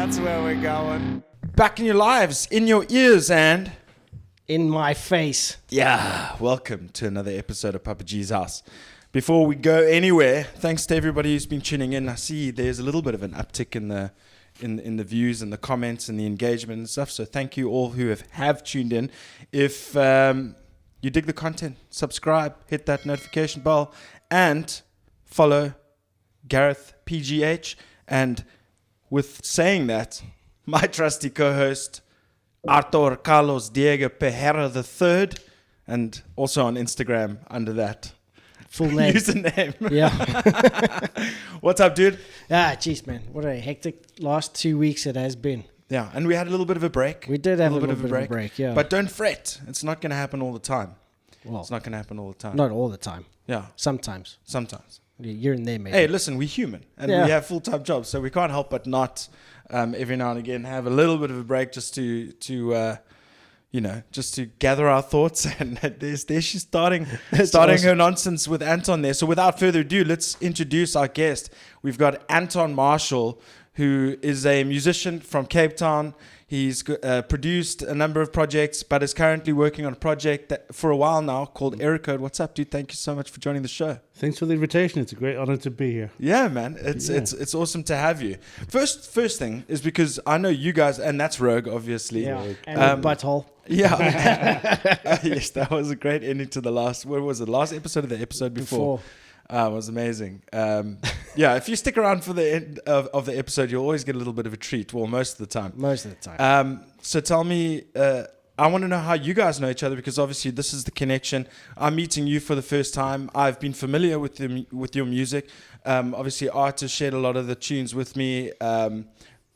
That's where we're going. Back in your lives, in your ears, and in my face. Yeah, welcome to another episode of Papa G's House. Before we go anywhere, thanks to everybody who's been tuning in. I see there's a little bit of an uptick in the views and the comments and the engagement and stuff. So thank you all who have tuned in. If you dig the content, subscribe, hit that notification bell, and follow Gareth PGH. And with saying that, my trusty co-host, Arthur Carlos Diego Pereira III, and also on Instagram under that full name. Username. Yeah. What's up, dude? Jeez, man. What a hectic last 2 weeks it has been. Yeah, and we had a little bit of a break. We did have a little bit of a break, yeah. But don't fret. It's not going to happen all the time. Well, it's not going to happen all the time. Not all the time. Yeah. Sometimes. You're in there, maybe. Hey, listen, we're human. And we have full-time jobs, so we can't help but not every now and again have a little bit of a break just to gather our thoughts. And there she's starting awesome. Her nonsense with Anton there. So without further ado, let's introduce our guest. We've got Anton Marshall, who is a musician from Cape Town. He's produced a number of projects, but is currently working on a project that, for a while now, called Eracode. What's up, dude? Thank you so much for joining the show. Thanks for the invitation. It's a great honor to be here. Yeah, man. It's awesome to have you. First thing is because I know you guys, and that's Rogue, obviously. Yeah, and butthole. Yeah. Yes, that was a great ending to the last, what was it, last episode of the episode before? It was amazing. Yeah, if you stick around for the end of the episode, you'll always get a little bit of a treat. Well, most of the time. So tell me, I want to know how you guys know each other, because obviously this is the connection. I'm meeting you for the first time. I've been familiar with your music. Obviously, Art has shared a lot of the tunes with me.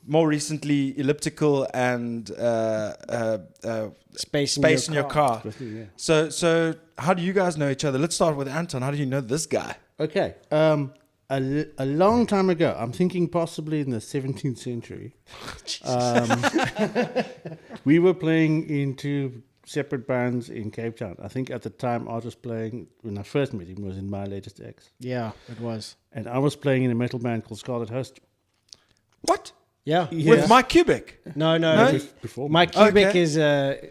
More recently, Elliptical and Space in Your Car. Yeah. So how do you guys know each other? Let's start with Anton. How do you know this guy? Okay. A long time ago, I'm thinking possibly in the 17th century, we were playing in two separate bands in Cape Town. I think at the time Art was playing, when I first met him, was in My Latest Ex. Yeah, it was. And I was playing in a metal band called Scarlet Host. What? Yeah. With Mike Cubic? No. Before Mike Cubic is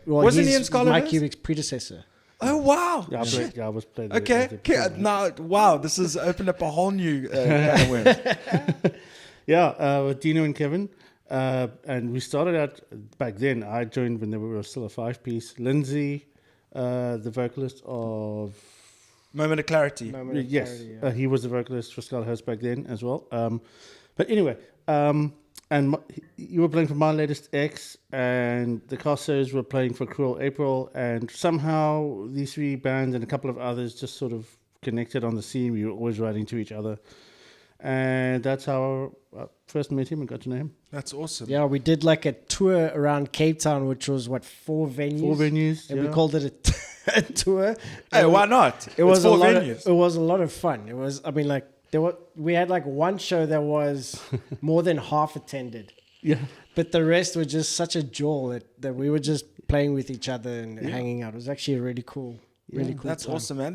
wasn't he in Scarlet Mike Host? Cubic's predecessor. Oh, wow. Yeah, I was playing. Okay. Now, wow, this has opened up a whole new can of worms. Yeah, with Dino and Kevin. And we started out back then. I joined when they were still a 5-piece. Lindsay, the vocalist of Moment of Clarity. He was the vocalist for Scarlet Host back then as well. But anyway, you were playing for My Latest Ex, and the Cossos were playing for Cruel April, and somehow these three bands and a couple of others just sort of connected on the scene. We were always writing to each other, and that's how I first met him and got to know him. That's awesome. Yeah, we did like a tour around Cape Town, which was 4 venues? 4 venues, and we called it a tour. Hey, why not? It was 4 venues. It was a lot of fun. It was, we had like one show that was more than half attended. Yeah. But the rest were just such a joy that we were just playing with each other and hanging out. It was actually a really cool, cool That's time. awesome, man.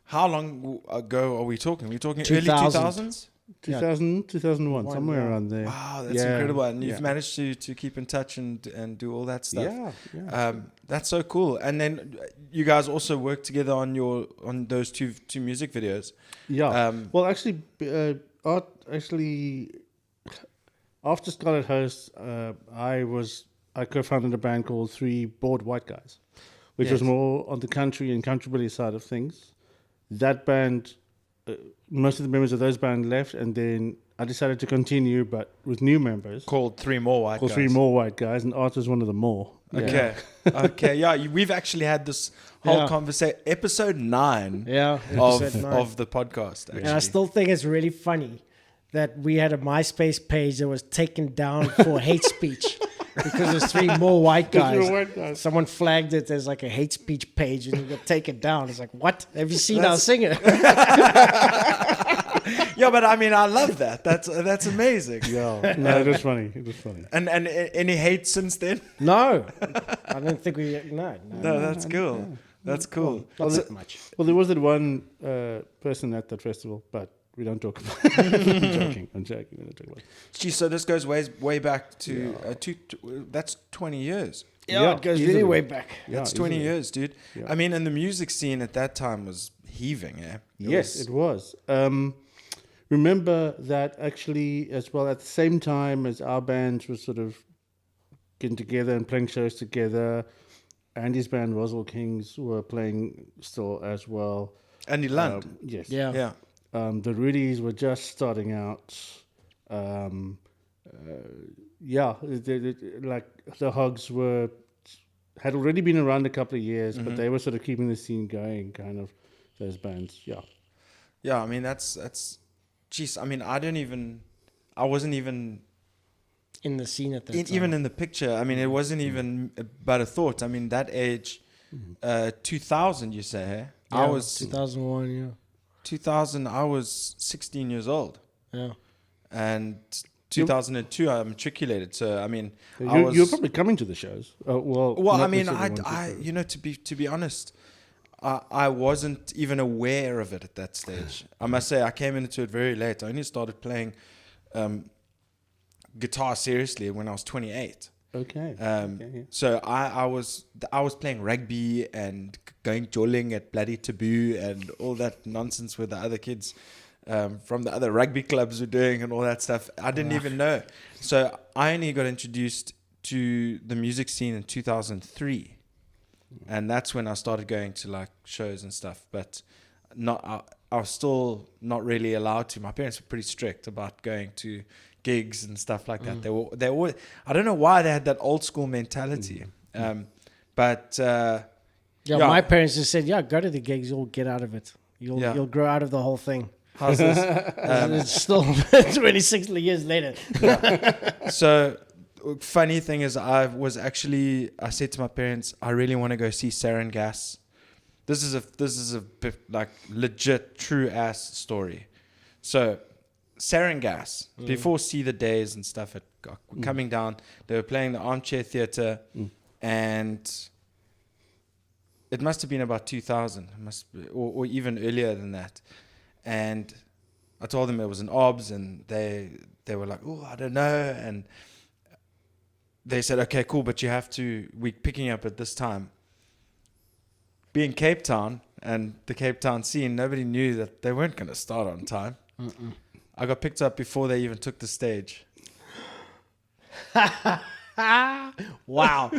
How long ago are we talking? We're talking 2000. early 2000s? 2000, 2001, somewhere around there. Wow, that's incredible. And you've managed to keep in touch and do all that stuff. Yeah. That's so cool. And then you guys also work together on those two music videos. Yeah. Well, actually, Art after Scarlet Host, I co-founded a band called 3 Bored White Guys, which was more on the country and countrybilly side of things. That band, most of the members of those band left, and then I decided to continue, but with new members. Called 3 More White Guys. 3 More White Guys, and Art was one of the more. Okay. Okay. Yeah, we've actually had this whole conversation, episode 9 of the podcast, actually. And I still think it's really funny that we had a MySpace page that was taken down for hate speech because there's 3 More White Guys. Someone flagged it as like a hate speech page and it got taken down. It's like, what? Have you seen our singer? Yeah, but I love that. That's amazing. Yeah, no, it was funny. And any hate since then? No, I don't think we. No, that's cool. That's cool. Not that much. Well, there was that one person at that festival, but we don't talk about it. I'm joking. We don't talk about it. Gee, so this goes way back to, that's 20 years. Yeah, it goes easily. really way back. That's 20 easily. years, dude. Yeah. I mean, and the music scene at that time was heaving, eh? It was. Remember that actually as well, at the same time as our bands were sort of getting together and playing shows together, Andy's band, Roswell Kings, were playing still as well. Andy Lund. Yes. Yeah. Yeah. The Rudies were just starting out. Like the Hogs had already been around a couple of years, but they were sort of keeping the scene going, kind of, those bands. Yeah. Yeah, I mean, that's, jeez, I mean, I wasn't even In the scene at that time. even in the picture. I mean, it wasn't even but a thought. I mean, that age, 2000, you say, eh? Yeah, I was 2001, yeah. 2000, I was 16 years old. Yeah. And 2002, I matriculated. So, I mean, You're probably coming to the shows. well, not I mean, necessarily to be honest, I wasn't even aware of it at that stage. I must say, I came into it very late. I only started playing guitar seriously when I was 28. Okay. So I was playing rugby and going jolling at bloody Taboo and all that nonsense with the other kids from the other rugby clubs were doing and all that stuff. I didn't even know. So I only got introduced to the music scene in 2003. And that's when I started going to like shows and stuff, but I was still not really allowed to. My parents were pretty strict about going to gigs and stuff like that. They were I don't know why they had that old school mentality. But my parents just said, go to the gigs, you'll get out of it. You'll grow out of the whole thing. how's this? It's still 26 years later. So funny thing is, I said to my parents, I really want to go see Sarin Gas. This is a bit like legit true ass story. So Sarin Gas, before See the Days and stuff coming down, they were playing the Armchair Theatre, and it must have been about 2000, or even earlier than that. And I told them it was an OBS, and they were like, oh, I don't know. And they said, okay, cool, but we're picking up at this time. Being Cape Town and the Cape Town scene, nobody knew that they weren't going to start on time. I got picked up before they even took the stage. Wow.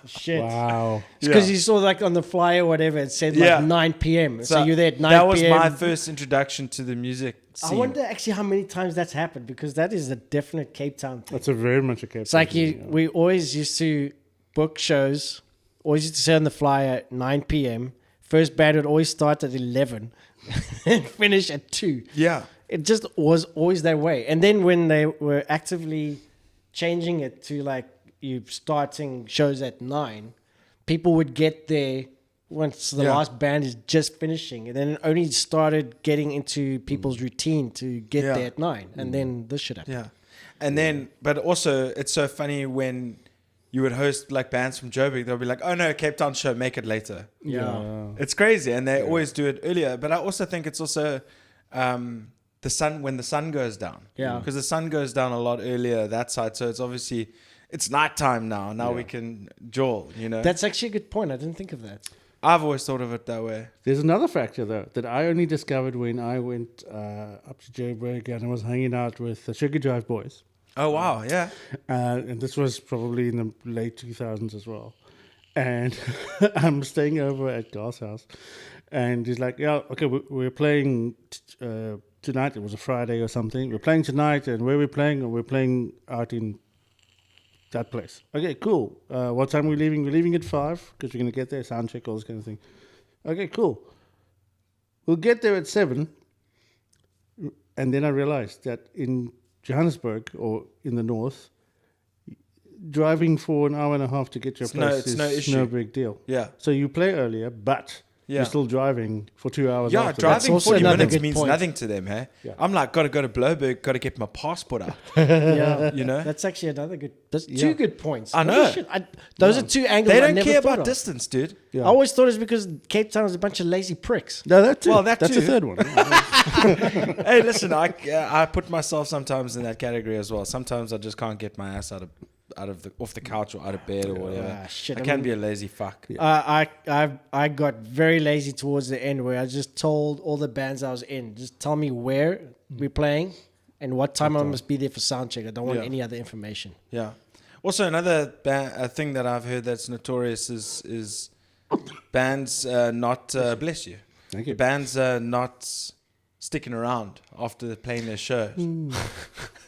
Shit. Wow. It's because you saw like on the flyer or whatever, it said like 9 p.m. So you're there at 9 p.m. That was my first introduction to the music scene. I wonder actually how many times that's happened, because that is a definite Cape Town thing. That's very much a Cape Town. It's like thing, we always used to book shows, always used to say on the flyer at 9 p.m. First band would always start at 11 and finish at 2. Yeah. It just was always that way. And then when they were actively changing it to like you starting shows at 9, people would get there once the last band is just finishing, and then it only started getting into people's routine to get there at 9, and then this shit happened. Yeah. And then, but also it's so funny when you would host like bands from Joburg, they'll be like, oh no, Cape Town show, make it later. Yeah. It's crazy. And they always do it earlier. But I also think it's also when the sun goes down. Yeah. Because the sun goes down a lot earlier that side. So it's obviously, it's nighttime now. Now we can jaw, you know. That's actually a good point. I didn't think of that. I've always thought of it that way. There's another factor, though, that I only discovered when I went up to Joburg and I was hanging out with the Sugar Drive boys. Oh, wow. Yeah. And this was probably in the late 2000s as well. And I'm staying over at Gar's house. And he's like, yeah, okay, we're playing tonight. It was a Friday or something. We're playing tonight. And where we're playing? We're playing out in that place. Okay, cool. What time are we leaving? We're leaving at 5 because we're going to get there, sound check, all this kind of thing. Okay, cool. We'll get there at 7. And then I realized that in Johannesburg or in the north, driving for an hour and a half to get your place is no big deal. Yeah. So you play earlier, but you're still driving for 2 hours. Yeah, after. driving also 40 another minutes good means point. nothing to them, hey? Yeah. I'm like, gotta go to Bloberg, gotta get my passport out. Yeah, You know? that's actually another good. That's Yeah. two good points. I Holy know. shit, those are two angles They I don't never care thought about of. distance, dude. Yeah. I always thought it's because Cape Town is a bunch of lazy pricks. No, that too. Well, that That's too. the third one. Hey, listen, I put myself sometimes in that category as well. Sometimes I just can't get my ass off the couch or out of bed or whatever. Shit, I I can mean- be a lazy fuck. I got very lazy towards the end where I just told all the bands I was in, just tell me where we're playing and what time I must be there for sound check. I don't want Yeah. any other information. Yeah. Also, another thing that I've heard that's notorious is bands not bless you. Thank you. Bands not sticking around after playing their shows.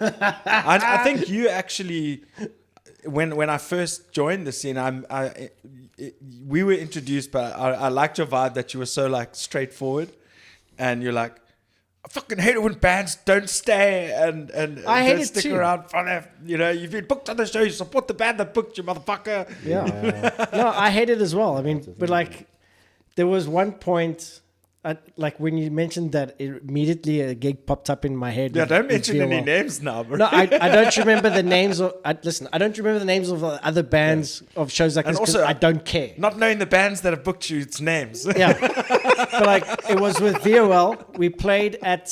I think you actually, when I first joined the scene, we were introduced, but I liked your vibe that you were so like straightforward, and you're like, I fucking hate it when bands don't stay and I hate don't it stick too. around for that. You know, you've been booked on the show, you support the band that booked you, motherfucker. Yeah. No, I hate it as well. I mean, but like, there was one point, like when you mentioned that, immediately a gig popped up in my head. Yeah, with- don't with mention any VOL. names now, bro. No, I don't remember the names of. Listen, I don't remember the names of the other bands of shows like And this 'cause also- I don't care. Not knowing the bands that have booked you, it's names. Yeah, but like it was with VOL. We played at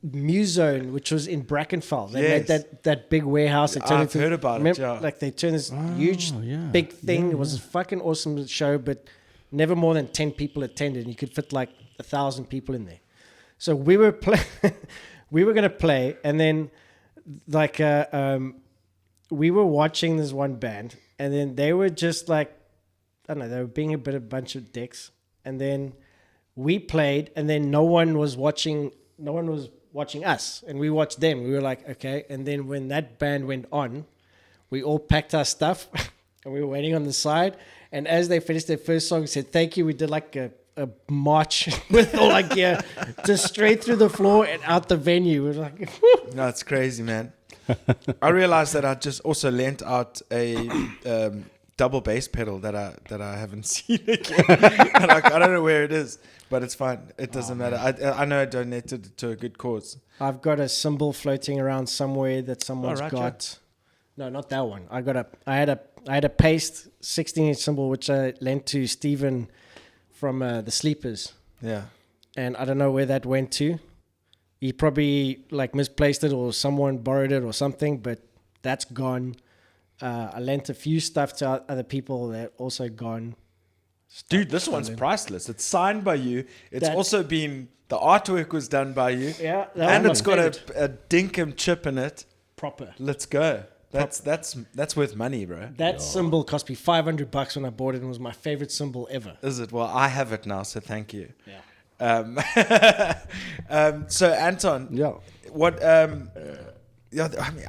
Muzone, which was in Brackenfell. They made Yes. that big warehouse. They turned I've heard about it, yeah. Like they turned this huge, yeah. big thing. Yeah, It was a fucking awesome show, but never more than 10 people attended. You could fit like 1,000 people in there. So we were we were gonna play, and then like we were watching this one band, and then they were just like, I don't know, they were being a bunch of dicks, and then we played, and then no one was watching us, and we watched them. We were like, okay, and then when that band went on, we all packed our stuff, and we were waiting on the side, and as they finished their first song, said thank you. We did like a march with all our gear just straight through the floor and out the venue. We were like, No, it's crazy, man. I realized that I just also lent out a double bass pedal that I haven't seen again. And I don't know where it is, but it's fine. It doesn't matter. I know I donated it to a good cause. I've got a cymbal floating around somewhere that someone's right, got. No, not that one. I had a paste 16-inch cymbal which I lent to Stephen from the Sleepers, Yeah. and I don't know where that went to. He probably like misplaced it, or someone borrowed it or something, but that's gone. I lent a few stuff to other people that also gone. Dude, this one's priceless. It's signed by you. It's That- also been, the artwork was done by you. Yeah, that And one's it's my got favorite. a dinkum chip in it. Proper. Let's go. That's worth money, bro. That cymbal cost me $500 when I bought it, and was my favorite cymbal ever. Is it? Well, I have it now, so thank you. Yeah. So Anton, Yeah. what? Yeah, I mean,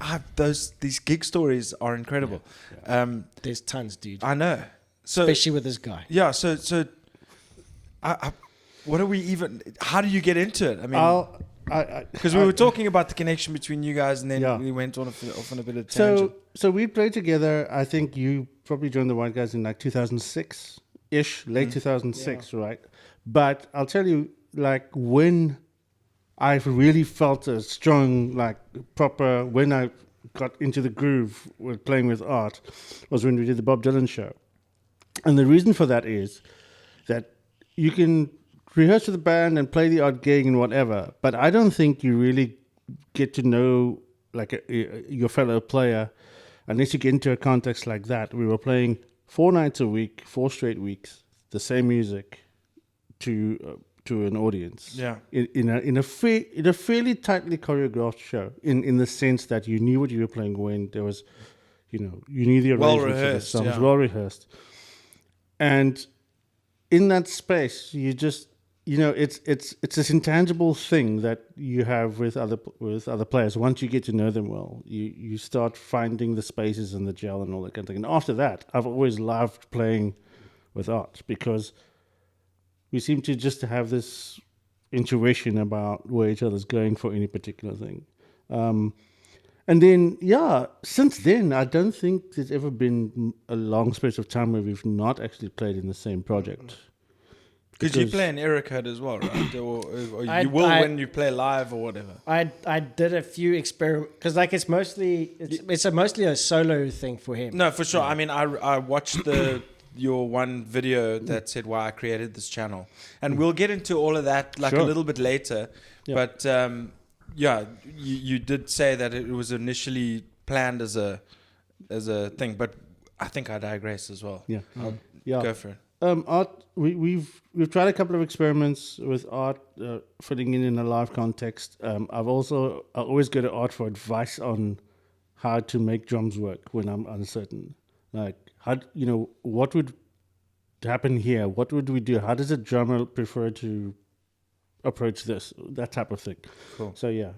these gig stories are incredible. There's tons, dude. I know. So Especially with this guy. yeah. So what are we even? How do you get into it? I mean, because we were talking about the connection between you guys, and then Yeah. we went off on a bit of tangent. So we played together. I think you probably joined the White Guys in like 2006-ish, late 2006, right? But I'll tell you, like when I've really felt a strong, like proper, when I got into the groove with playing with Art, was when we did the Bob Dylan show. And the reason for that is that you can rehearse with the band and play the odd gig and whatever, but I don't think you really get to know like your fellow player unless you get into a context like that. We were playing 4 nights a week, 4 straight weeks, the same music to an audience. Yeah. In a fairly tightly choreographed show, in the sense that you knew what you were playing when there was, you knew the Well arrangements of the rehearsed, songs, yeah. well rehearsed, and in that space, you just. It's this intangible thing that you have with other players. Once you get to know them well, you start finding the spaces and the gel and all that kind of thing. And after that, I've always loved playing with Art because we seem to just have this intuition about where each other's going for any particular thing. And then, since then, I don't think there's ever been a long space of time where we've not actually played in the same project. Because you play in Eracode as well, right? or I- you will I- when you play live or whatever. I did a few experiments because like it's mostly mostly a solo thing for him. No, for sure. I mean, I watched your one video that said why I created this channel, and we'll get into all of that like a little bit later. Yeah. But yeah, you did say that it was initially planned as a thing, but I think I digress as well. Yeah. I'll go for it. Art. We've tried a couple of experiments with art, fitting in a live context. I always go to art for advice on how to make drums work when I'm uncertain. Like what would happen here? What would we do? How does a drummer prefer to approach this? That type of thing. Cool. So yeah,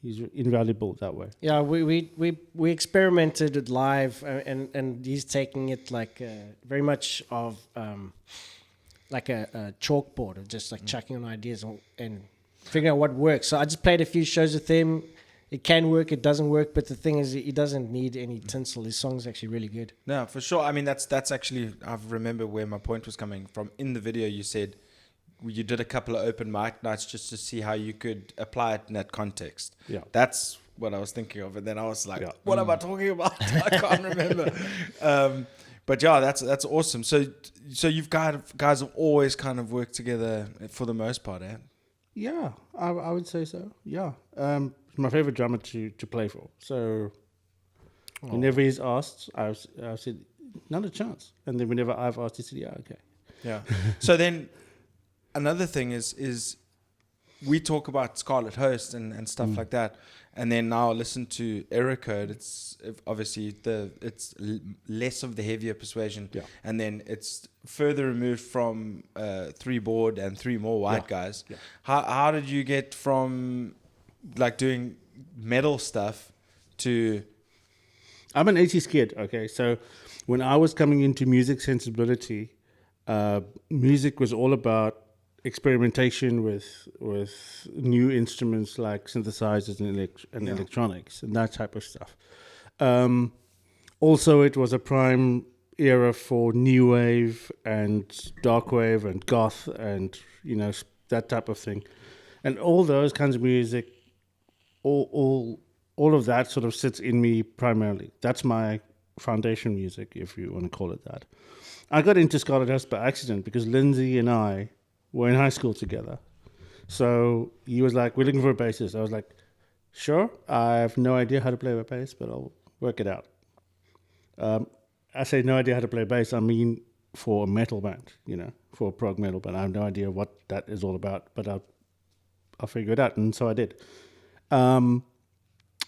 he's invaluable that way. Yeah, we experimented with live, and he's taking it like very much of like a chalkboard of just like chucking on ideas and figuring out what works. So I just played a few shows with him. It can work, it doesn't work, but the thing is, he doesn't need any tinsel. His song's actually really good. No, for sure. I mean, that's actually, I remember where my point was coming from. In the video, you said you did a couple of open mic nights just to see how you could apply it in that context. Yeah. That's what I was thinking of. And then I was like, what am I talking about? I can't remember. But yeah, that's awesome. So you've guys have always kind of worked together for the most part, eh? Yeah, I would say so. Yeah. My favorite drummer to play for. So whenever he's asked, I've said, not a chance. And then whenever I've asked, he said, yeah, okay. Yeah. So then another thing is we talk about Scarlet Host and stuff like that. And then now listen to Eracode. It's obviously it's less of the heavier persuasion. Yeah. And then it's further removed from 3-board and 3 more white guys. Yeah. How did you get from like doing metal stuff to... I'm an 80s kid, okay? So when I was coming into music sensibility, music was all about experimentation with new instruments like synthesizers and electronics and that type of stuff. Also, it was a prime era for new wave and dark wave and goth and that type of thing, and all those kinds of music. All of that sort of sits in me primarily. That's my foundation music, if you want to call it that. I got into Scarlet House by accident because Lindsay and I were in high school together. So he was like, we're looking for a bassist. I was like, sure, I have no idea how to play a bass, but I'll work it out. I say no idea how to play bass, I mean for a metal band, for a prog metal band. I have no idea what that is all about, but I'll figure it out. And so I did. And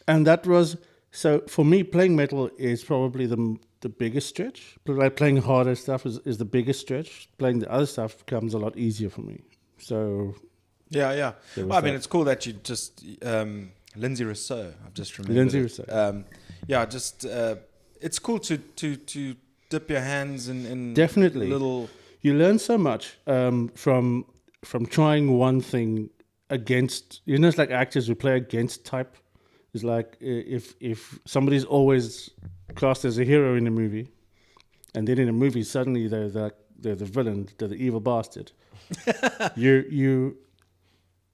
that was, so for me, playing metal is probably the biggest stretch. Like playing harder stuff is the biggest stretch. Playing the other stuff comes a lot easier for me. So yeah. Well, I mean, it's cool that you just Lindsay Rousseau. I've just remembered. Lindsay Rousseau. It's cool to dip your hands in definitely little. You learn so much from trying one thing against. It's like actors who play against type. It's like if somebody's always cast as a hero in a movie, and then in a movie suddenly they're the villain, they're the evil bastard. you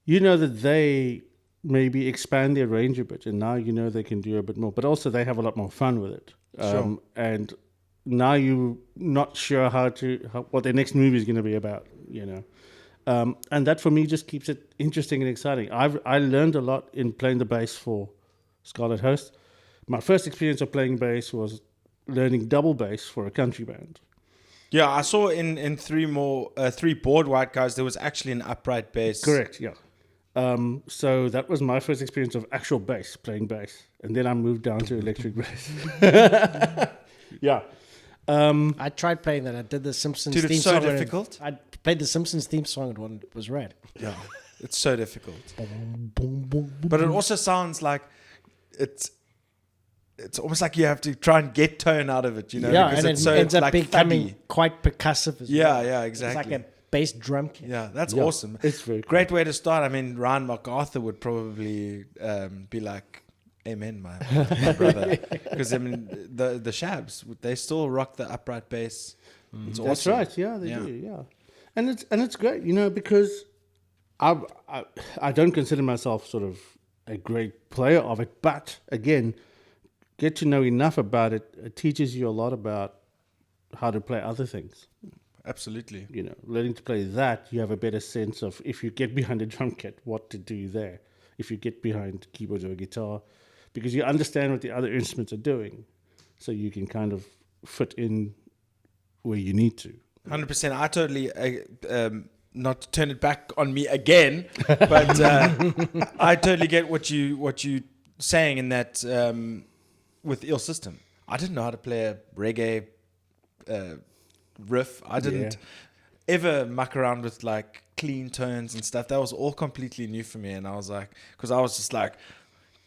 know that they maybe expand their range a bit, and now they can do a bit more, but also they have a lot more fun with it. Sure. And now you're not sure what their next movie is going to be about. And that for me just keeps it interesting and exciting. I learned a lot in playing the bass for Scarlet Host. My first experience of playing bass was learning double bass for a country band. Yeah, I saw in 3-board white guys there was actually an upright bass. Correct, yeah. So that was my first experience of actual bass, playing bass. And then I moved down to electric bass. Yeah. I tried playing that. I did the Simpsons Dude, theme it's so song. difficult. I played the Simpsons theme song and it was rad. Yeah, it's so difficult. But it also sounds like it's almost like you have to try and get tone out of it, Yeah, because and it's it so ends up like becoming thuggy. quite percussive as well. Yeah, exactly. It's like a bass drum kit. Yeah, that's awesome. It's very cool. Great way to start. I mean, Ryan MacArthur would probably be like, amen, my brother. Because, I mean, the Shabs, they still rock the upright bass. It's That's awesome. right, yeah, they do, yeah. And it's great, because I don't consider myself sort of a great player of it, but again, get to know enough about it. It teaches you a lot about how to play other things. Absolutely. Learning to play that, you have a better sense of if you get behind a drum kit, what to do there. If you get behind keyboards or a guitar, because you understand what the other instruments are doing, so you can kind of fit in where you need to. 100%. I totally, not to turn it back on me again, but I totally get what you saying in that with Ill System. I didn't know how to play a reggae riff. I didn't ever muck around with like clean tones and stuff. That was all completely new for me, and I was like, because I was just like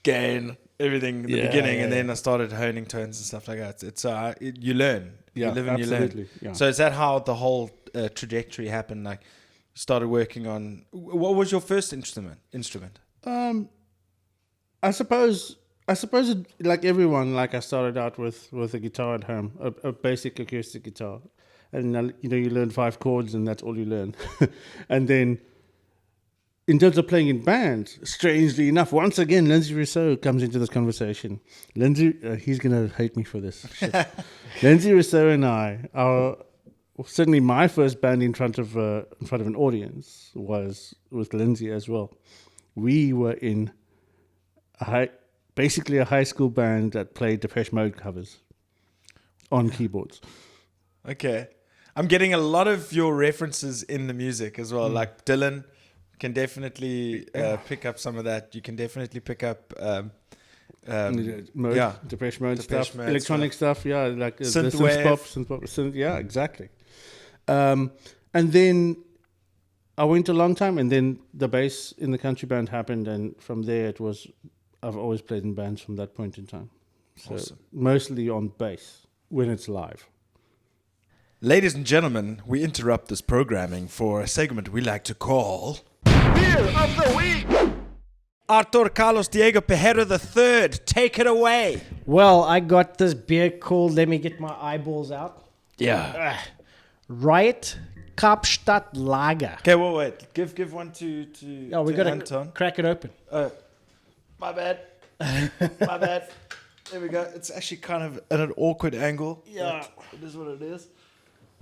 gain everything in the beginning, and then I started honing tones and stuff like that. It's you learn. You live and you learn. Yeah. So is that how the whole trajectory happened? Like, you started working on. What was your first instrument? I suppose like everyone, like I started out with a guitar at home, a basic acoustic guitar, and you learn 5 chords and that's all you learn. And then in terms of playing in bands, strangely enough, once again, Lindsay Rousseau comes into this conversation. Lindsay, he's gonna hate me for this. Lindsay Rousseau and I, certainly my first band in front of an audience was with Lindsay as well. We were in basically a high school band that played Depeche Mode covers on keyboards. Okay. I'm getting a lot of your references in the music as well. Like Dylan can definitely pick up some of that. You can definitely pick up Depeche Mode stuff, electronic stuff, like synth pop, yeah, exactly. And then I went a long time, and then the bass in the country band happened, and from there I've always played in bands from that point in time. So awesome. Mostly on bass when it's live. Ladies and gentlemen, we interrupt this programming for a segment we like to call Beer of the Week. Artur Carlos Diego Pereira III, take it away. Well, I got this beer called, let me get my eyeballs out. Yeah. Riot Kapstadt Lager. Okay, wait. Give one to we got Anton. To crack it open. My bad. My bad. There we go. It's actually kind of at an awkward angle. Yeah. It is what it is.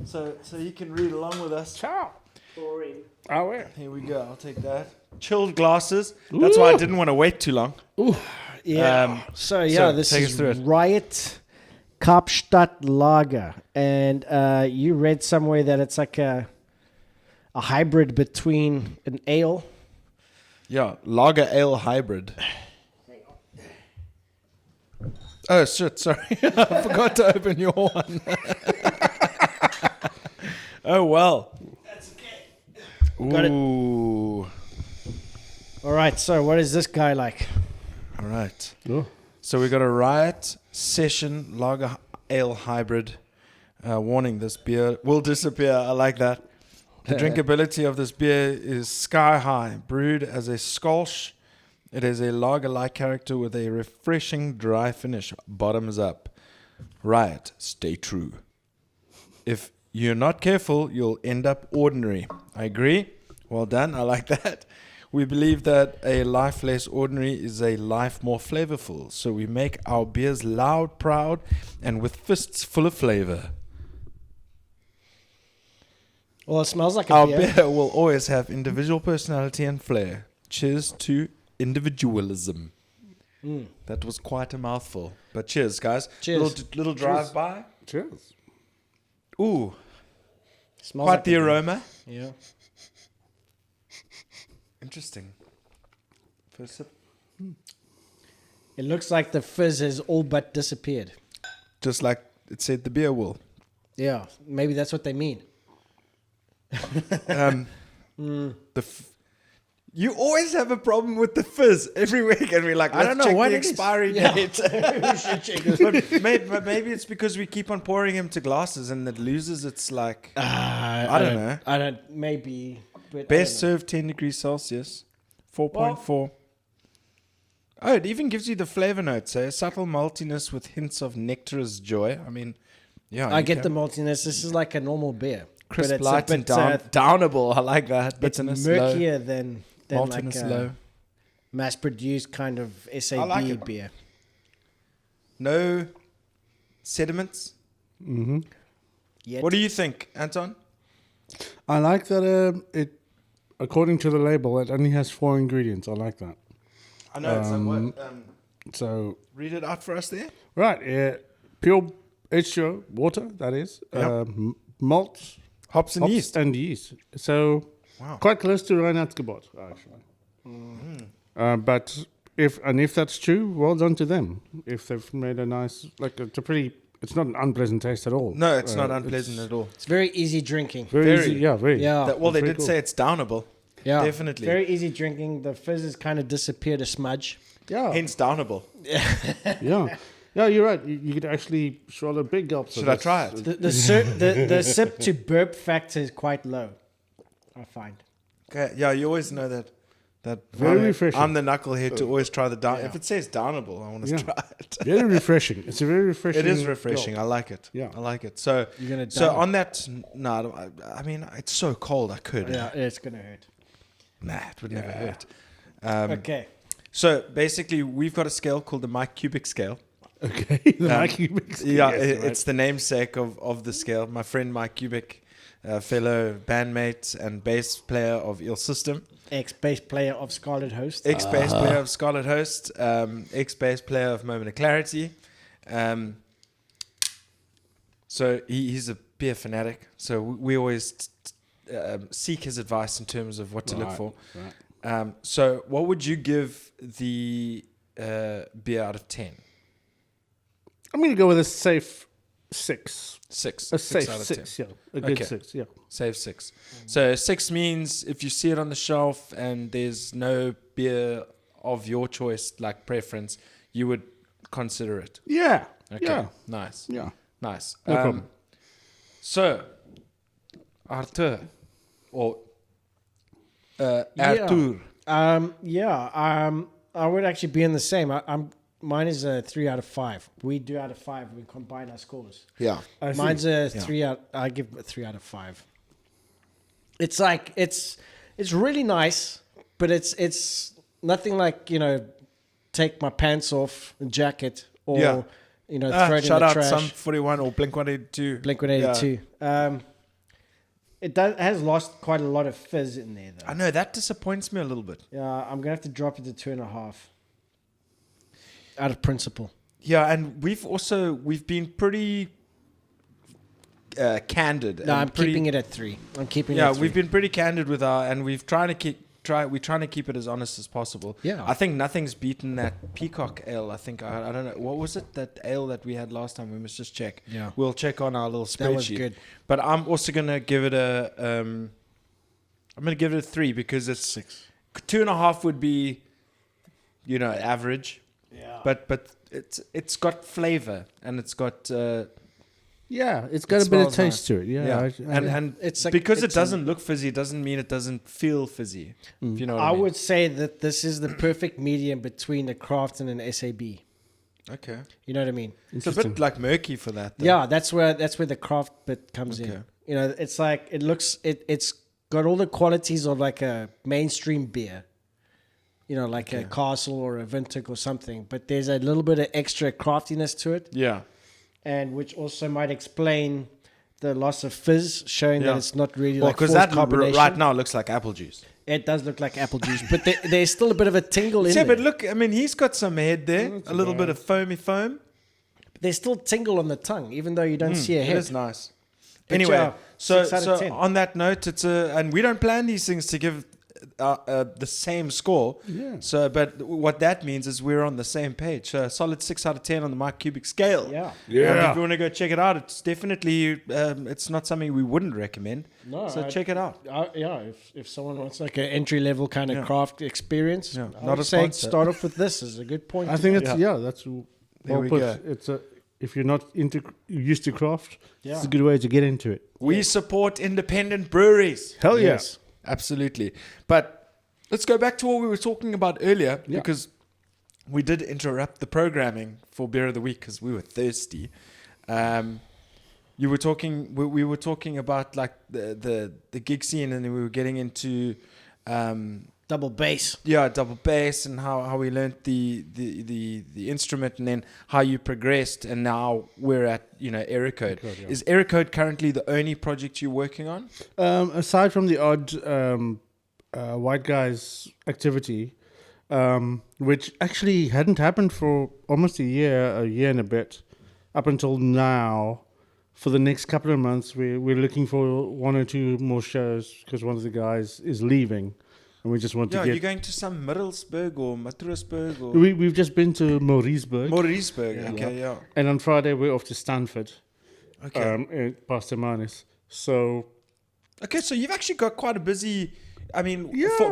So you can read along with us. Ciao. Boring. Oh, yeah. Here we go. I'll take that. Chilled glasses. That's why I didn't want to wait too long. Ooh. Yeah. This is Riot Kapstadt Lager. And you read somewhere that it's like a hybrid between an ale. Yeah, lager ale hybrid. Oh, shit, sorry. I forgot to open your one. Oh, well. That's okay. Got Ooh. It. All right, so what is this guy like? All right. Oh. So we got a Riot Session Lager Ale Hybrid. Warning, this beer will disappear. I like that. The drinkability of this beer is sky high. Brewed as a Skolsch, it is a lager-like character with a refreshing dry finish. Bottoms up. Riot, stay true. If you're not careful, you'll end up ordinary. I agree. Well done. I like that. We believe that a life less ordinary is a life more flavorful. So we make our beers loud, proud, and with fists full of flavor. Well, it smells like our beer will always have individual personality and flair. Cheers to individualism. That was quite a mouthful. But cheers, guys. Cheers. Little drive-by. Cheers. Ooh. Smells quite like the aroma. Yeah. Interesting. First sip. It looks like the fizz has all but disappeared. Just like it said the beer will. Yeah, maybe that's what they mean. You always have a problem with the fizz every week, and we're like, let's check the expiry date. Maybe it's because we keep on pouring him to glasses, and it loses its like. I don't know. Maybe. Best served 10 degrees Celsius, 4.4. Oh, it even gives you the flavor notes. Subtle maltiness with hints of nectarous joy. I mean, yeah. I get the maltiness. This is like a normal beer. Crisp, it's light, a and bit, downable. I like that. it's Bitterness low. murkier than Maltiness like low. mass-produced kind of SAB like it. beer. No sediments. Mm-hmm. Yet. What do you think, Anton? I like that it, according to the label, it only has 4 ingredients. I like that. I know. It's like what? So, Read it out for us there. right, pure H2O, water, that is. Yep. Malt, Hops and hops yeast. and yeast. So, Wow. quite close to Reinheitsgebot, actually. But if that's true, well done to them. If they've made a nice, it's not an unpleasant taste at all. No, it's not unpleasant at all. It's very easy drinking. Very Very. easy, yeah, very. Yeah. Well, they Very did cool. say it's downable. Yeah, Definitely. Very easy drinking. The fizz has kind of disappeared a smudge. Yeah, Hence downable. yeah. Yeah, you're right. You could actually swallow big gulps. Should I try it? The sip to burp factor is quite low, I find. Okay. Yeah, you always know that. Very I'm, refreshing. I'm the knucklehead to always try the down. Yeah. If it says downable, I want to Yeah. try it. Very refreshing. It's a very refreshing. It is refreshing. gulp. I like it. Yeah. I like it. So, You're gonna so down it. on that, no, I mean, it's so cold. I could. Yeah, it's gonna hurt. Nah, it would never Yeah. hurt. Okay. So basically, we've got a scale called the Mike Cubic scale. Okay. The Mike Cubic. Yeah, Yes, right. it's the namesake of the scale. My friend Mike Cubic, fellow bandmate and bass player of Ill System, Ex-bass player of Scarlet Host. ex-bass player of Scarlet Host, ex-bass player of Moment of Clarity. So he's a beer fanatic. So we always seek his advice in terms of what to look Right, for. right. So what would you give the beer out of 10? I'm going to go with a safe 6. 6. A 6 safe out of 6, 10. yeah. A good Okay. 6, yeah. Save 6. So 6 means if you see it on the shelf and there's no beer of your choice, like preference, you would consider it. Yeah. Okay. Yeah. Nice. Yeah. Nice. No problem. So, Arthur, or Arthur. I would actually be in the same. Mine is a 3 out of 5. We do out of 5. We combine our scores. Yeah. I see. Mine's a 3 out. I give it a 3 out of 5. It's like it's really nice, but it's nothing like take my pants off, a jacket, or Yeah. throw it in Shout the out trash. Sum 41 or Blink 182. Blink-182. It has lost quite a lot of fizz in there, though. I know, that disappoints me a little bit. Yeah, I'm gonna have to drop it to 2.5. Out of principle. Yeah, and we've been pretty candid. No, and I'm pretty, keeping it at 3. I'm keeping it Yeah, at 3. we've been pretty candid with and we're trying to keep it as honest as possible. Yeah. I think nothing's beaten that Peacock Ale. I think I don't know what was it, that ale that we had last time. We must just check. Yeah. We'll check on our little spreadsheet. That was good. But I'm also gonna give it a 3 because it's 6. 2.5 would be, average. Yeah. But it's got flavor and it's got Yeah, it's got It a bit of smells taste nice. to it. Yeah. and It's like- because it it's doesn't look fizzy doesn't mean it doesn't feel fizzy. If you know what I I mean. would say that this is the perfect medium between a craft and an SAB. Okay. You know what I mean? It's a bit like murky for that. Though. Yeah, that's where the craft bit comes Okay. in. It's like it's got all the qualities of like a mainstream beer. Like a Castle or a Vintage or something, but there's a little bit of extra craftiness to it, Yeah. and which also might explain the loss of fizz, showing Yeah. that it's not really Well, like because forced that carbonation. right now looks like apple juice. It does look like apple juice, but there's still a bit of a tingle in Yeah, there. but look, I mean, he's got some head there, a little bit of foam. There's still tingle on the tongue, even though you don't see a It head. is nice. But Anyway, yeah, so 6 out of 10. on that note, and we don't plan these things to give the same score. Yeah. So, but what that means is we're on the same page. So, a solid 6 out of 10 on the Mike Cubic scale. Yeah. And if you want to go check it out, it's definitely it's not something we wouldn't recommend. No, So check it out. If someone wants like an entry level kind of Yeah. craft experience, Yeah, I not would a say sponsor. start off with this is a good point. I to think make. it's that's There well we put. go. It's if you're not used to craft, Yeah. it's a good way to get into it. We support independent breweries. Hell yeah. Yes. Absolutely. But let's go back to what we were talking about earlier Yeah. because we did interrupt the programming for Beer of the Week because we were thirsty. you were talking. We were talking about like the gig scene, and then we were getting into. Double bass. Yeah, double bass, and how we learned the instrument, and then how you progressed, and now we're at Eracode. Yeah. Is Eracode currently the only project you're working on? Aside from the odd white guys activity, which actually hadn't happened for almost a year and a bit, up until now. For the next couple of months, we're looking for 1 or 2 more shows because one of the guys is leaving. And we just want to get... you're going to some Middlesbrough or Matroosburg or... We've just been to Mauriceburg. Okay, yeah. And on Friday, we're off to Stanford. Okay. Past Manis. So... Okay, so you've actually got quite a busy...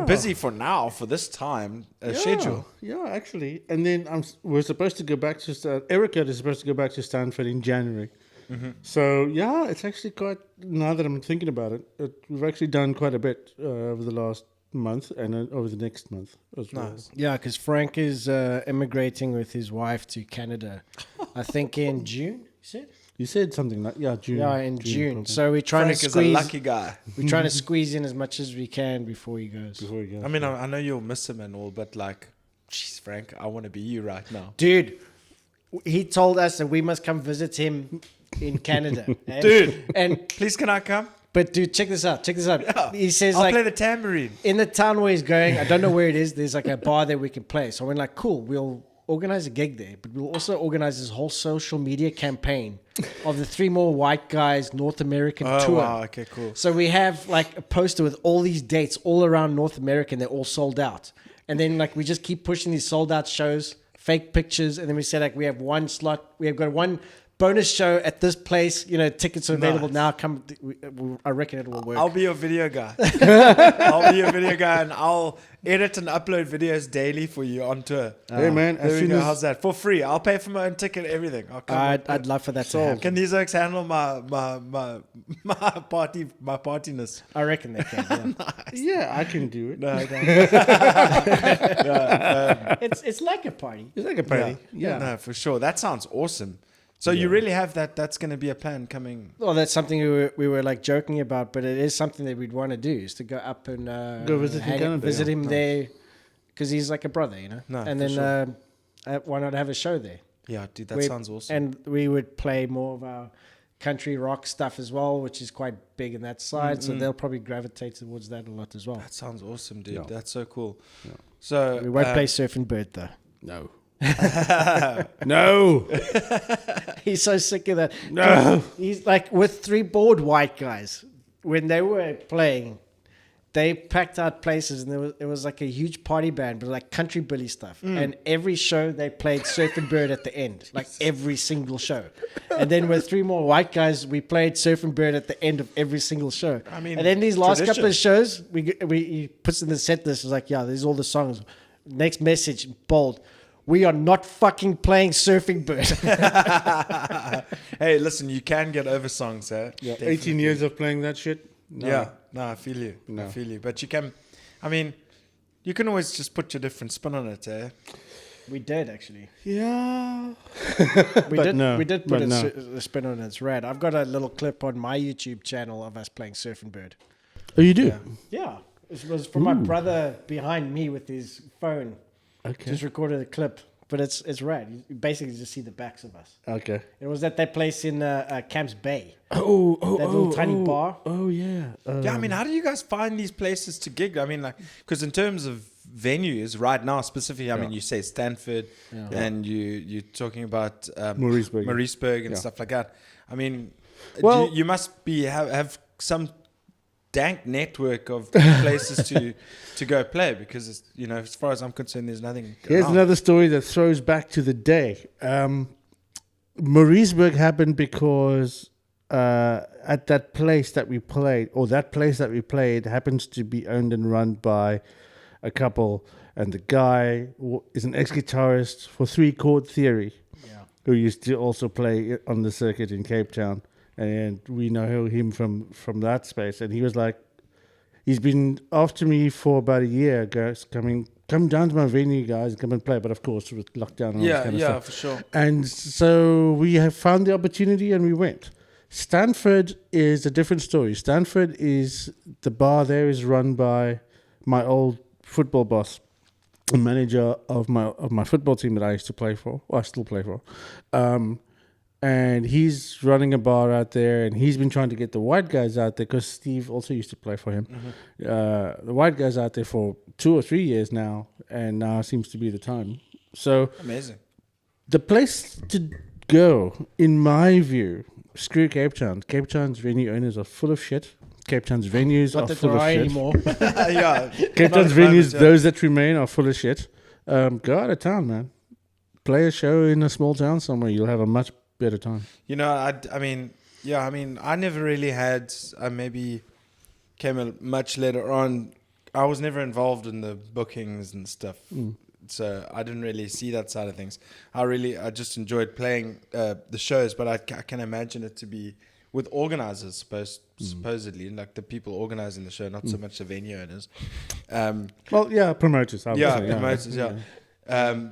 busy for now, for this time, schedule. Yeah, actually. And then we're supposed to go back to... Eracode is supposed to go back to Stanford in January. Mm-hmm. So, yeah, it's actually quite... Now that I'm thinking about it, we've actually done quite a bit over the last... month and over the next month as well. Nice. Yeah, because Frank is immigrating with his wife to Canada. I think in June. You said something like June. Yeah, in June. So we're trying Frank to is squeeze. a lucky guy. We're trying to squeeze in as much as we can before he goes. I mean, I know you'll miss him and all, but like, jeez, Frank, I want to be you right now, dude. He told us that we must come visit him in Canada, dude. And please, can I come? But dude, check this out. Yeah. He says I'll like play the tambourine in the town where he's going. I don't know where it is. There's like a bar that we can play. So we're like, cool. We'll organize a gig there, but we'll also organize this whole social media campaign of the 3 More White Guys North American tour. Wow, okay, cool. So we have like a poster with all these dates all around North America, and they're all sold out. And then like we just keep pushing these sold out shows, fake pictures, and then we say like we have one slot. We have got one bonus show at this place. Tickets are available now. Come, I reckon it will work. I'll be your video guy. I'll be your video guy, and I'll edit and upload videos daily for you on tour. Hey man, there we go. How's that? For free. I'll pay for my own ticket, everything. I'd love for that to happen. Can these oaks handle my partyness? I reckon they can. Yeah. Nice. Yeah, I can do it. No. It's like a party. It's like a party. Yeah. No, for sure. That sounds awesome. So you really have that's going to be a plan coming. Well, that's something we were like joking about, but it is something that we'd want to do, is to go up and go visit him there, because he's like a brother, No, and then sure. why not have a show there? Yeah, dude, that sounds awesome. And we would play more of our country rock stuff as well, which is quite big in that side. So they'll probably gravitate towards that a lot as well. That sounds awesome, dude. Yeah. That's so cool. Yeah. So we won't play Surfing Bird though. No. No. He's so sick of that. No. He's like with 3 bored white guys. When they were playing, they packed out places, and it was like a huge party band, but like country billy stuff. And every show they played Surfing Bird at the end, like every single show. And then with 3 More White Guys, we played Surfing Bird at the end of every single show. I mean, and then these last couple of shows, he puts in the set list. It's like, yeah, there's all the songs. Next message, bold. We are not fucking playing Surfing Bird. Hey, listen, you can get over songs, eh? Yeah, 18 years of playing that shit. No. Yeah, no, I feel you. No. I feel you. But you can, I mean, you can always just put your different spin on it, eh? We did actually. Yeah. We did put a spin on it. It's rad. I've got a little clip on my YouTube channel of us playing Surfing Bird. Oh, you do? Yeah. It was from my brother behind me with his phone. Okay. Just recorded a clip, but it's rad. You basically just see the backs of us. Okay. It was at that place in Camps Bay. Oh, that little tiny bar. Oh, yeah. Yeah, I mean, how do you guys find these places to gig? I mean, like, because in terms of venues right now, specifically, I mean, you say Stanford, and you're talking about Mauriceburg and stuff like that. I mean, you must have some dank network of places to go play, because it's, as far as I'm concerned, there's nothing. Here's another story that throws back to the day. Mauriceburg happened because at that place that we played happens to be owned and run by a couple, and the guy is an ex-guitarist for 3 Chord Theory, who used to also play on the circuit in Cape Town. And we know him from that space. And he was like, he's been after me for about a year, guys, come down to my venue, guys, and come and play. But of course, with lockdown and all that kind of stuff. For sure. And so we have found the opportunity and we went. Stanford is a different story. Stanford is the bar there is run by my old football boss, the manager of my football team that I used to play for, or I still play for. And he's running a bar out there, and he's been trying to get the white guys out there because Steve also used to play for him. The white guys out there for 2 or 3 years now, and now seems to be the time. So Amazing. the place to go, in my view, screw Cape Town. Cape Town's venue owners are full of shit. Cape Town's venues Not are that full there of are shit. anymore. Yeah. Cape Not Town's at the moment, venues, yeah. those that remain, are full of shit. Go out of town, man. Play a show in a small town somewhere. You'll have a much better time. You know, I mean, I never really had, I maybe came much later on. I was never involved in the bookings and stuff. So I didn't really see that side of things. I just enjoyed playing the shows, but I can imagine it to be with organizers, supposedly, like the people organizing the show, not so much the venue owners. Well, yeah, promoters. I would say, Promoters, yeah.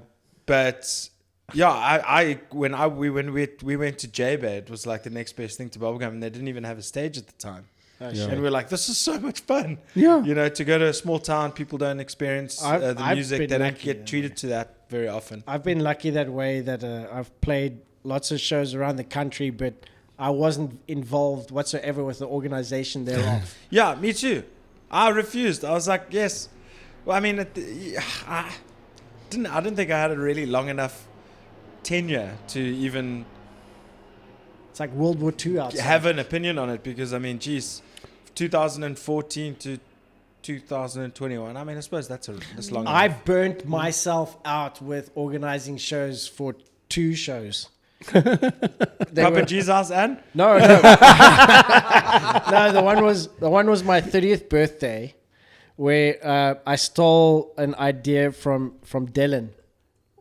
But yeah, when we went to J-Bay, it was like the next best thing to bubblegum, and they didn't even have a stage at the time. And we were like, this is so much fun. Yeah. You know, to go to a small town, people don't experience the I've music. been They don't lucky, get treated to that very often. I've been lucky that way that I've played lots of shows around the country, but I wasn't involved whatsoever with the organization thereof. Yeah, me too. I refused. I was like, yes. Well, I mean, I didn't think I had a really long enough tenure to even It's like World War II outside. have an opinion on it, because I mean, geez, 2014 to 2021. I mean, I suppose that's long. I enough. burnt myself out with organizing shows for 2 shows. Papa Jesus and No. No, the one was my 30th birthday, where I stole an idea from Dylan,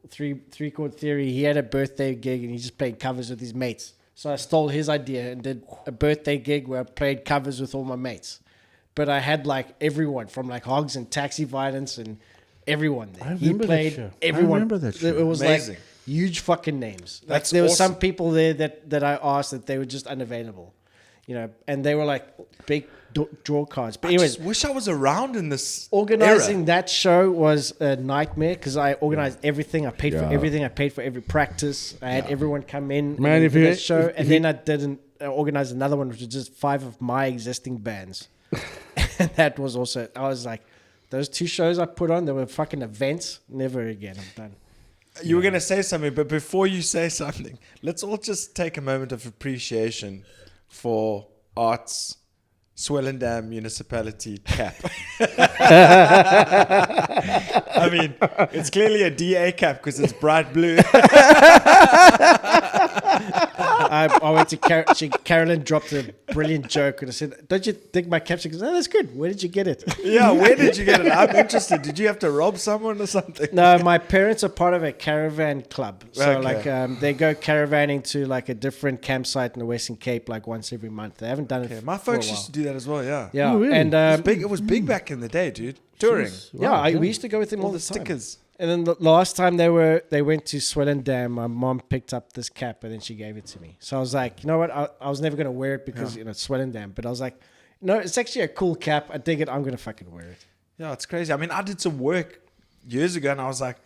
three chord theory. He had a birthday gig and he just played covers with his mates. So I stole his idea and did a birthday gig where I played covers with all my mates. But I had like everyone from like Hogs and Taxi Violence and everyone there. I He remember that played show. everyone. I remember that show. It was Amazing. like huge fucking names. Like That's there were awesome. some people there that I asked that they were just unavailable, you know, and they were like big draw cards. But I anyways, just wish I was around in this organizing era. that show was a nightmare because I organized everything. I paid for everything. I paid for every practice. I had everyone come in. Man, and if do you- that show, if and you- then I didn't organize another one, which was just 5 of my existing bands. And that was also. I was like, those 2 shows I put on, they were fucking events. Never again. I'm done. You were going to say something, but before you say something, let's all just take a moment of appreciation for Art's Swellendam Municipality cap. I mean, it's clearly a DA cap because it's bright blue. I went to Carolyn dropped a brilliant joke and I said, "Don't you think my cap?" She goes, "Oh, that's good. Where did you get it?" Yeah, where did you get it? I'm interested. Did you have to rob someone or something? No, my parents are part of a caravan club. So Okay. like they go caravanning to like a different campsite in the Western Cape like once every month. They haven't done it Okay, my for a folks while. used to do that as well, yeah. Yeah, Oh, really? and It was big back in the day, dude. Touring. yeah, we used to go with them all, All the the time. stickers. And then the last time they went to Swellendam, my mom picked up this cap and then she gave it to me. So I was like, you know what? I was never gonna wear it because you know it's Swellendam, but I was like, no, it's actually a cool cap. I dig it. I'm gonna fucking wear it. Yeah, it's crazy. I mean, I did some work years ago and I was like,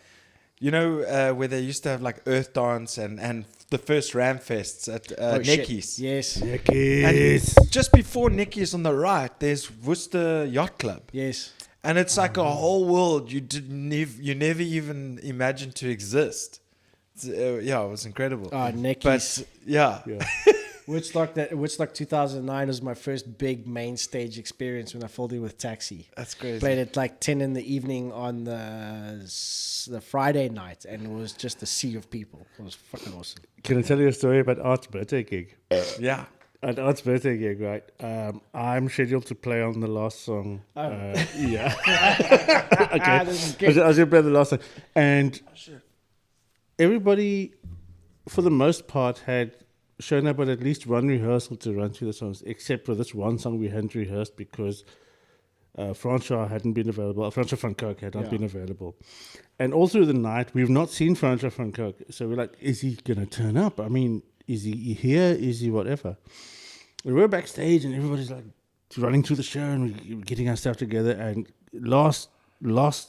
you know, where they used to have like Earth Dance and the first Ram Fests at Shit. Necky's. Yes. And just before Necky's on the right, there's Worcester Yacht Club. Yes. And it's like a whole world you never even imagined to exist. Yeah, it was incredible. Necky's. But yeah. Woodstock 2009 was my first big main stage experience when I filled in with Taxi. That's crazy. Played at like 10 in the evening on the Friday night, and it was just a sea of people. It was fucking awesome. Can I tell you a story about Art's birthday gig? Yeah. At Art's birthday gig, right? I'm scheduled to play on the last song. Yeah. Okay. This is I was good. going to play the last song. And everybody, for the most part, had shown up at least one rehearsal to run through the songs, except for this one song we hadn't rehearsed because Francois hadn't been available. Francois van Coke had not been available. And all through the night, we've not seen Francois van Coke. So we're like, is he going to turn up? I mean, is he here? Is he whatever? we were backstage and everybody's like running through the show and we're getting our stuff together. And last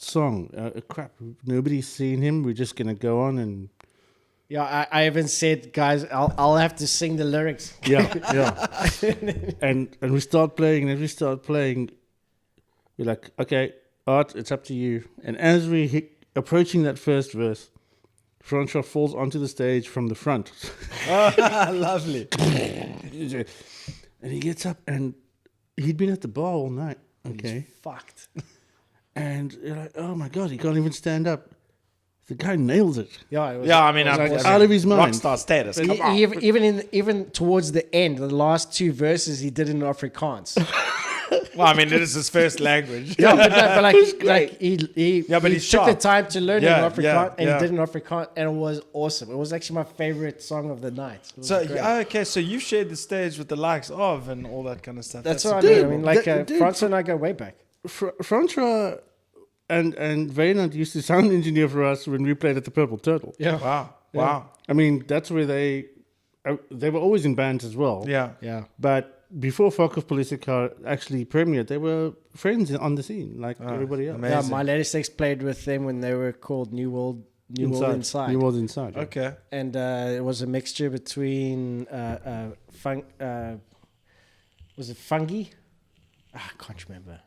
song, crap, nobody's seen him. We're just gonna go on and I even said, guys, I'll have to sing the lyrics. yeah. and we start playing, and as we start playing, we're like, okay, Art, it's up to you. And as we approaching that first verse, Francois falls onto the stage from the front. Lovely. And he gets up, and he'd been at the bar all night. Okay. He's fucked. And you're like, oh my God, he can't even stand up. The guy nails it. Yeah, it was, Yeah, I mean, Like, awesome. out of his mind. Rockstar status. Come on. Even towards the end, the last two verses he did in Afrikaans. Well, I mean, it is his first language. Yeah, but like he Yeah, but he he's took the sharp. time to learn Yeah, in Afrikaans yeah, and yeah. he did in Afrikaans, and it was awesome. It was actually my favorite song of the night. It was So great. okay, so you shared the stage with the likes of and all that kind of stuff. That's what I Dude, mean. I mean, like dude, Francois and I go way back. Francois and Vaynant used to sound engineer for us when we played at the Purple Turtle. Yeah, Wow. I mean, that's where they were always in bands as well. Yeah. yeah. But before Fuck Off Politica actually premiered, they were friends on the scene, like everybody else. amazing. Yeah, my latest ex played with them when they were called New World Inside. New World Inside. Yeah. Okay. And it was a mixture between was it Fungi? I can't remember.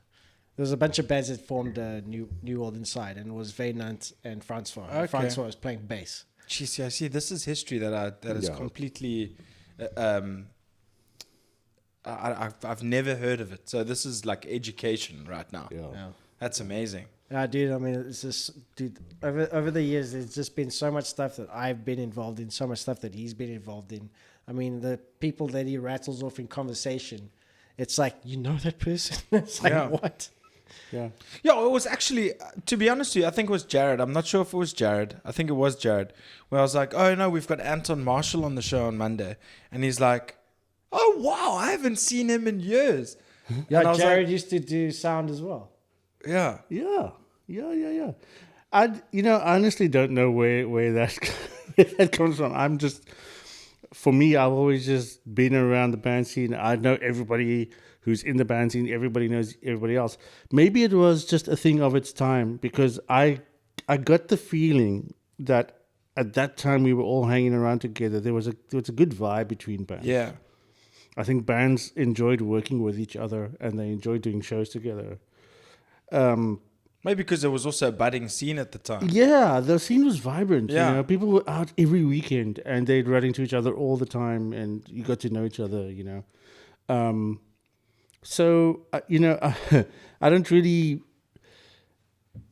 There was a bunch of bands that formed New World Inside, and it was Vaynant and Francois. Okay. Francois was playing bass. Jeez, yeah, see, this is history that is Yeah. completely. I've never heard of it. So this is like education right now. Yeah. That's amazing. Dude, I mean, it's just, dude, over the years, there's just been so much stuff that I've been involved in, so much stuff that he's been involved in. I mean, the people that he rattles off in conversation, it's like, you know that person? It's like, Yeah. what? Yeah. Yeah, it was actually, to be honest with you, I think it was Jared. I'm not sure if it was Jared. I think it was Jared. Where I was like, oh, no, we've got Anton Marshall on the show on Monday. And he's like, oh, wow, I haven't seen him in years. Yeah, And I was Jared used to do sound as well. Yeah. Yeah. I honestly don't know where that where that comes from. I'm just, for me, I've always just been around the band scene. I know everybody who's in the band scene. Everybody knows everybody else. Maybe it was just a thing of its time, because I got the feeling that at that time we were all hanging around together. There was a good vibe between bands. Yeah. I think bands enjoyed working with each other and they enjoyed doing shows together. Maybe because there was also a budding scene at the time. Yeah, the scene was vibrant. Yeah. You know, people were out every weekend and they'd run into each other all the time, and you got to know each other. You know,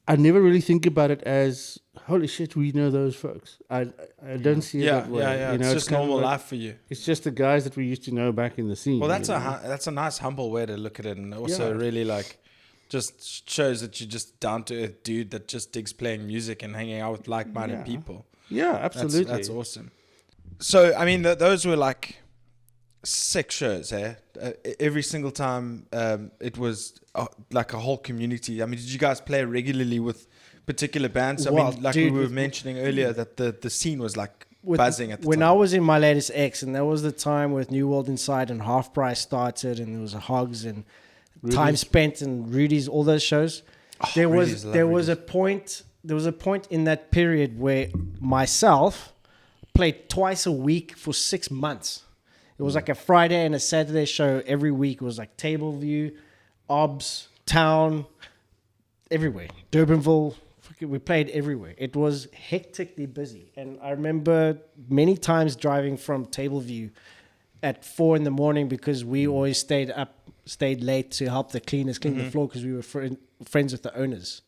I never really think about it as, holy shit, we know those folks. I don't see it that way. Yeah. You know, It's just kind of normal like- life for you. It's just the guys that we used to know back in the scene. Well, that's you know? that's a nice, humble way to look at it, and also Yeah. really like just shows that you're just down to earth dude that just digs playing music and hanging out with like-minded Yeah. people. Yeah, That's, absolutely. that's awesome. So, I mean, those were like 6 shows, eh? Every single time it was like a whole community. I mean, did you guys play regularly with particular bands? I Well, mean, like dude, we were with- mentioning earlier, that the scene was like buzzing at the when time. I was in my latest X, and that was the time with New World Inside and Half Price started, and there was a Hogs and Time Spent and Rudy's, all those shows. There Rudy's, I love was a point in that period where myself played twice a week for 6 months. It was like a Friday and a Saturday show every week. It was like Tableview, Obs, Town, everywhere. Durbanville. We played everywhere. It was hectically busy. And I remember many times driving from Tableview at 4 a.m. because we always stayed late to help the cleaners clean the floor, because we were friends with the owners.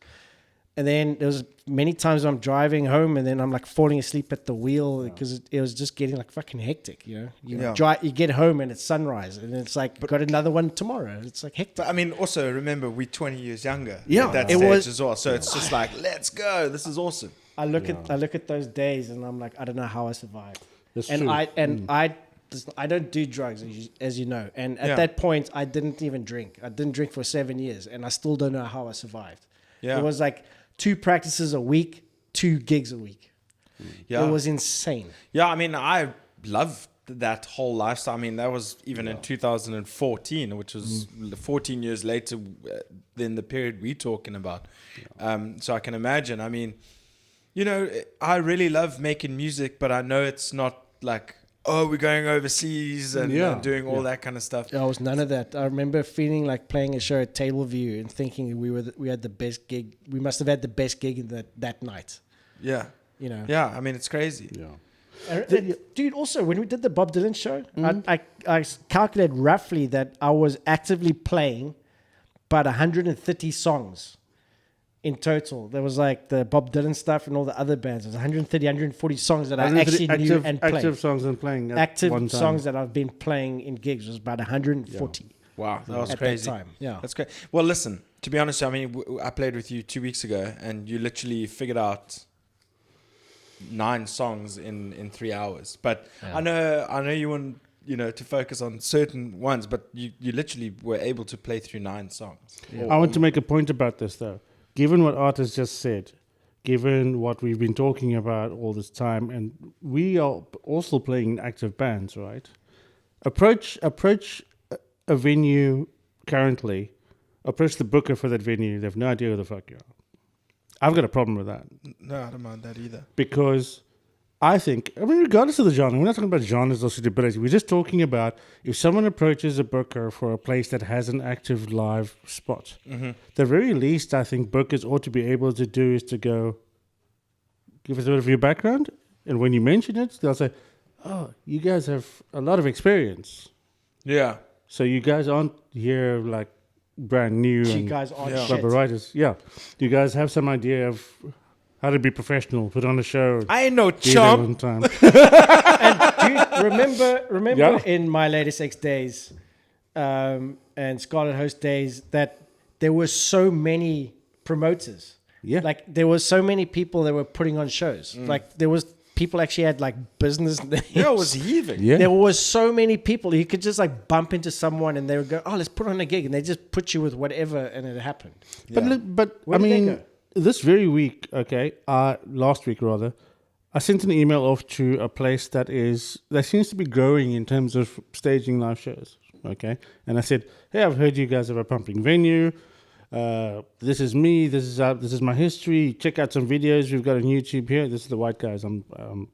And then there was many times I'm driving home and then I'm like falling asleep at the wheel because it was just getting like fucking hectic, you know. You get home and it's sunrise and it's like, got another one tomorrow. It's like hectic. But I mean, also remember, we're 20 years younger. Yeah, at that it stage was- as well. So it's just like, let's go. This is awesome. I look at those days and I'm like, I don't know how I survived. That's and true. I don't do drugs, as you know. And at Yeah. that point, I didn't even drink. I didn't drink for 7 years, and I still don't know how I survived. Yeah. It was like 2 practices a week, 2 gigs a week. Yeah. It was insane. Yeah, I mean, I love that whole lifestyle. I mean, that was even in 2014, which was 14 years later than the period we're talking about. So I can imagine. I mean, you know, I really love making music, but I know it's not like, oh, we're going overseas and doing all that kind of stuff. I was none of that. I remember feeling like playing a show at Tableview and thinking we had the best gig. We must have had the best gig in that night. Yeah. You know. Yeah, I mean, it's crazy. Yeah. Dude, also, when we did the Bob Dylan show, I calculated roughly that I was actively playing about 130 songs in total. There was like the Bob Dylan stuff and all the other bands. It was 130, 140 songs that I actually knew and played. Active songs and playing at active one time. songs that I've been playing in gigs was about 140. Yeah. Wow, that was at crazy. that time. Yeah. That's great. Well, listen, to be honest, I mean, I played with you 2 weeks ago, and you literally figured out 9 songs in 3 hours. But I know you want, you know, to focus on certain ones, but you literally were able to play through 9 songs. Yeah. I want to make a point about this, though. Given what Art has just said, given what we've been talking about all this time, and we are also playing in active bands, right? Approach a venue currently, approach the booker for that venue. They have no idea who the fuck you are. I've got a problem with that. No, I don't mind that either. Because I think, I mean, regardless of the genre, we're not talking about genres or suitability. We're just talking about if someone approaches a booker for a place that has an active live spot, the very least I think bookers ought to be able to do is to go, give us a bit of your background. And when you mention it, they'll say, oh, you guys have a lot of experience. Yeah. So you guys aren't here like brand new. You and guys aren't shit. rubber writers. Yeah. You guys have some idea of how to be professional, put on a show. I ain't no be there on chump. time. And dude, remember Yeah. in my latest X days and Scarlet Host days that there were so many promoters. Yeah. Like there were so many people that were putting on shows. Like there was people actually had like business names. Yeah, it was heaving. Yeah. There was so many people. You could just like bump into someone and they would go, oh, let's put on a gig. And they just put you with whatever and it happened. But Yeah. look, but Where I did they mean, go? this very week, okay, last week rather, I sent an email off to a place that seems to be growing in terms of staging live shows, okay? And I said, hey, I've heard you guys have a pumping venue. This is me. This is my history. Check out some videos. We've got on YouTube here. This is the white guys I'm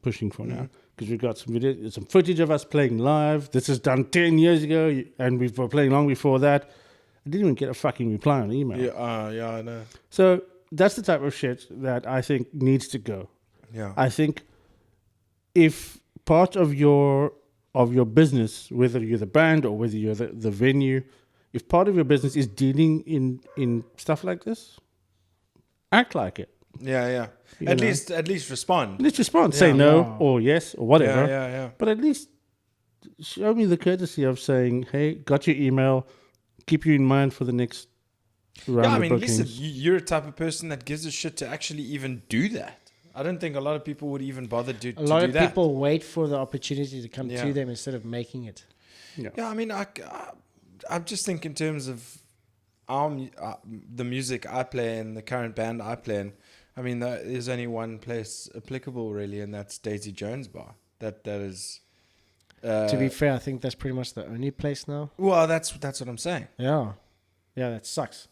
pushing for now because we've got some video, some footage of us playing live. This is done 10 years ago, and we were playing long before that. I didn't even get a fucking reply on email. Yeah, I know. So that's the type of shit that I think needs to go. Yeah. I think if part of your business, whether you're the band or whether you're the venue, if part of your business is dealing in stuff like this, act like it. Yeah. You At know. least respond. Let's respond. Say no or yes or whatever. Yeah. But at least show me the courtesy of saying, hey, got your email, keep you in mind for the next round Yeah, I of mean, bookings. listen, you're a type of person that gives a shit to actually even do that. I don't think a lot of people would even bother to A lot do of that. people wait for the opportunity to come Yeah. to them instead of making it. Yeah, I mean, I just think in terms of the music I play and the current band I play in, I mean, there's only one place applicable really, and that's Daisy Jones Bar. That is. To be fair, I think that's pretty much the only place now. Well, that's what I'm saying. Yeah, that sucks.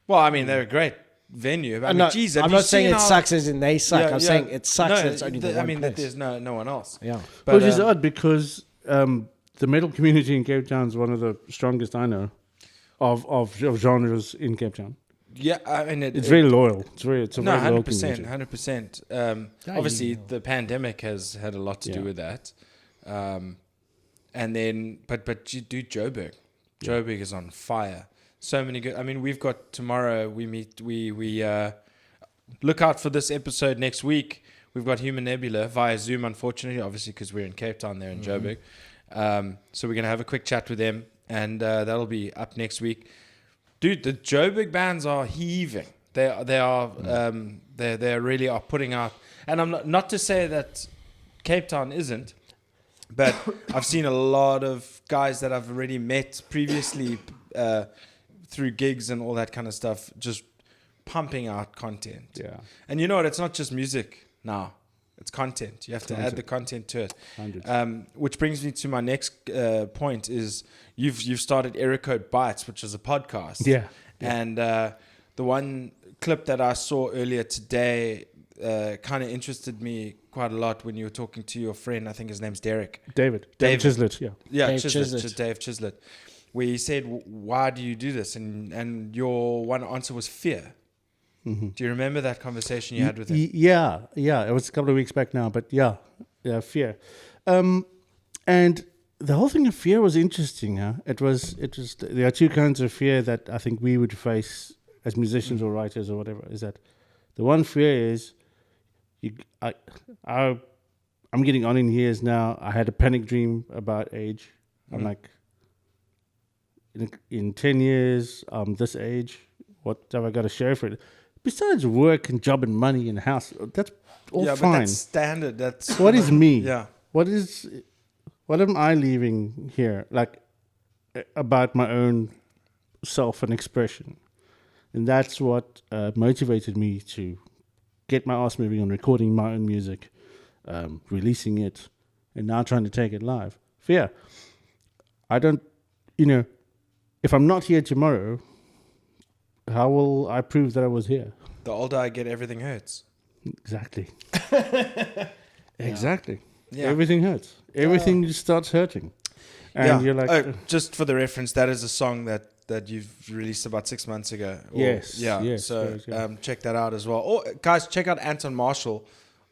Well, I mean, they're a great venue. I mean, not, geez, I'm have you not saying seen it how- sucks as in they suck. Yeah, I'm yeah. saying it sucks No, that it's only the one I mean, that place. there's no one else. Yeah. But, Which is odd because the metal community in Cape Town is one of the strongest I know of genres in Cape Town. Yeah, I mean, It's very loyal. It's a no, very loyal 100%, community. 100%. Obviously, the pandemic has had a lot to do Yeah. with that. And then, but you do Joburg. Joburg is on fire. So many good. I mean, we've got tomorrow. We meet. We look out for this episode next week. We've got Human Nebula via Zoom, unfortunately, obviously because we're in Cape Town, there in Joburg. So we're gonna have a quick chat with them, and that'll be up next week. Dude, the Joburg bands are heaving. They really are putting out. And I'm not to say that Cape Town isn't, but I've seen a lot of guys that I've already met previously through gigs and all that kind of stuff, just pumping out content. Yeah. And you know what? It's not just music now. It's content. You have to add the content to it. Which brings me to my next point is you've started Eracode Bites, which is a podcast. Yeah. And the one clip that I saw earlier today kind of interested me quite a lot when you were talking to your friend. I think his name's David Chislett. Yeah, Dave Chislett. Dave Chislett. Where he said, why do you do this? And your one answer was fear. Mm-hmm. Do you remember that conversation you had with him? Yeah. It was a couple of weeks back now, but yeah, fear. And the whole thing of fear was interesting. Huh? It was. There are two kinds of fear that I think we would face as musicians or writers or whatever. Is that the one fear is, I'm getting on in years now. I had a panic dream about age. I'm like, in 10 years, I'm this age. What have I got to show for it? Besides work and job and money and house, that's all fine. But that's standard. That's what is me? Yeah. What am I leaving here? Like about my own self and expression, and that's what motivated me to get my ass moving on recording my own music, releasing it, and now trying to take it live. Fear. I don't, if I'm not here tomorrow, how will I prove that I was here? The older I get, everything hurts. Exactly. Exactly. Yeah. Everything hurts. Everything just starts hurting. And you're like... just for the reference, that is a song that you've released about 6 months ago. Yes. So check that out as well. Or guys, check out Anton Marshall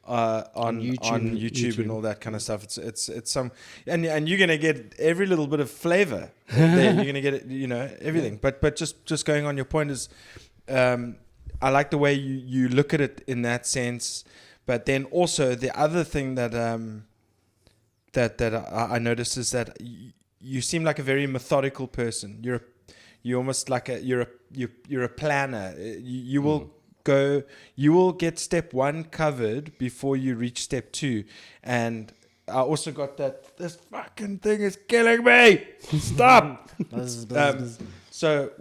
on YouTube and all that kind of stuff. It's some, and you're gonna get every little bit of flavor there. You're gonna get it, everything. But just going on your point is, I like the way you look at it in that sense. But then also the other thing that I noticed is that you seem like a very methodical person. You're almost like you're a planner. You will go. You will get step 1 covered before you reach step 2. And I also got that this fucking thing is killing me. Stop. So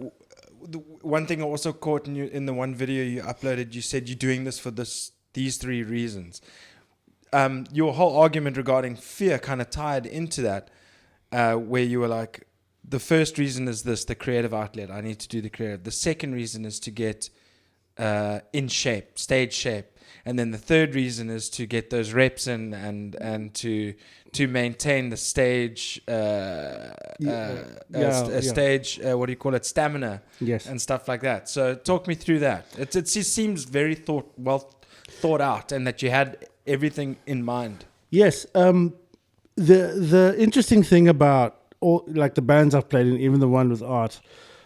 the one thing I also caught in the one video you uploaded, you said you're doing this for these 3 reasons. Your whole argument regarding fear kind of tied into that, where you were like, the first reason is this, the creative outlet. I need to do the creative. The second reason is to get in shape, stage shape. And then the third reason is to get those reps in and to maintain the stage, stage, what do you call it, stamina, yes, and stuff like that. So talk me through that. It just seems very well thought out, and that you had everything in mind. Yes. The interesting thing about all like the bands I've played in, even the one with Art,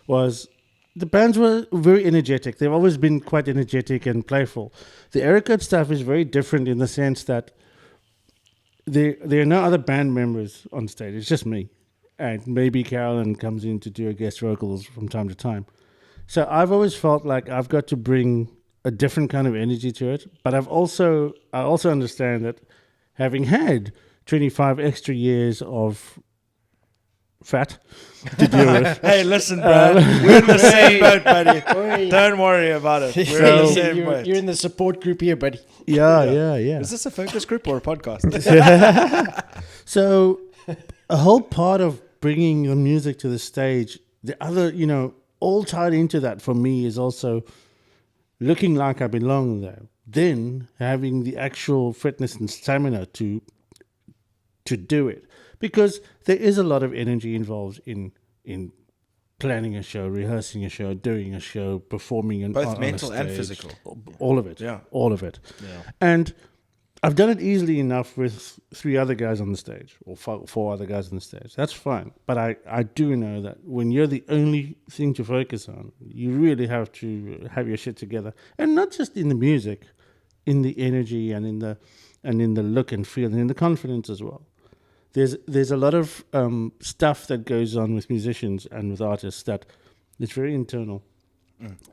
was the bands were very energetic. They've always been quite energetic and playful. The Eracode stuff is very different in the sense that there are no other band members on stage. It's just me. And maybe Carolyn comes in to do a guest vocals from time to time. So I've always felt like I've got to bring a different kind of energy to it. But I also understand that having had 25 extra years of fat to deal with. Hey, listen, bro. We're in the same boat, buddy. Don't worry about it. We're in the same boat. You're in the support group here, buddy. Yeah. Is this a focus group or a podcast? So a whole part of bringing your music to the stage, the other, all tied into that for me is also looking like I belong there. Then having the actual fitness and stamina to do it. Because there is a lot of energy involved in planning a show, rehearsing a show, doing a show, performing and both mental and physical. All of it. Yeah. All of it. Yeah. And I've done it easily enough with 3 other guys on the stage, or 4 other guys on the stage. That's fine. But I do know that when you're the only thing to focus on, you really have to have your shit together. And not just in the music, in the energy and in the look and feel and in the confidence as well. There's a lot of stuff that goes on with musicians and with artists that it's very internal.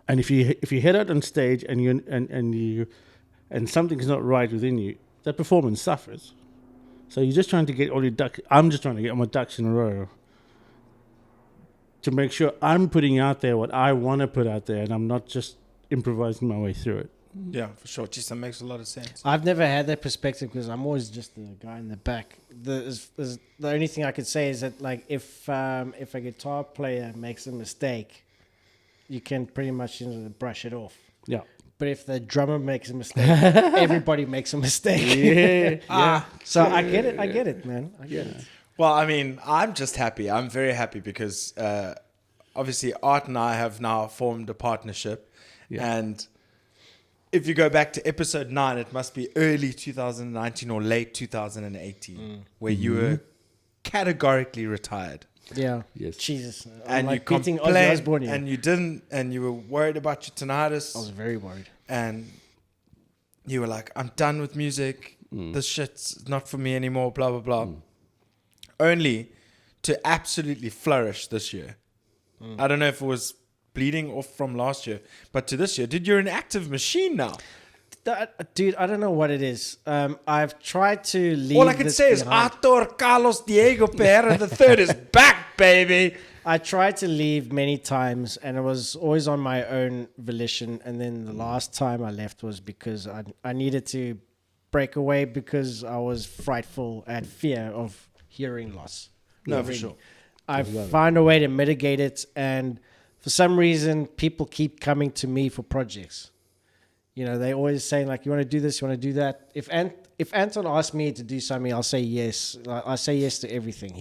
And if you head out on stage and something's not right within you, that performance suffers. So you're just trying to get all your ducks. I'm just trying to get all my ducks in a row to make sure I'm putting out there what I want to put out there, and I'm not just improvising my way through it. Yeah, for sure. Geez, that makes a lot of sense. I've never had that perspective because I'm always just the guy in the back. The only thing I could say is that like if a guitar player makes a mistake, you can pretty much brush it off. Yeah. But if the drummer makes a mistake, everybody makes a mistake. So I get it, man. I get it. Well, I mean, I'm just happy. I'm very happy because obviously Art and I have now formed a partnership. Yeah. And if you go back to episode 9, it must be early 2019 or late 2018 where you were categorically retired. Yeah. Yes. Jesus. And like you beating Ozzy complained Osbourne here. and you didn't, and you were worried about your tinnitus. I was very worried. And you were like, I'm done with music. This shit's not for me anymore, blah, blah, blah. Only to absolutely flourish this year. I don't know if it was bleeding off from last year, but to this year, dude, you're an active machine now. Dude, I don't know what it is. I've tried to leave. All I can say is Arthur Carlos Diego Pereira III is back, baby. I tried to leave many times, and it was always on my own volition. And then the last time I left was because I needed to break away because I was frightful and fear of hearing loss. No, for sure. I found a way to mitigate it, and for some reason, people keep coming to me for projects. You know, they always saying like, "You want to do this? You want to do that?" If Anton asks me to do something, I'll say yes. I say yes to everything.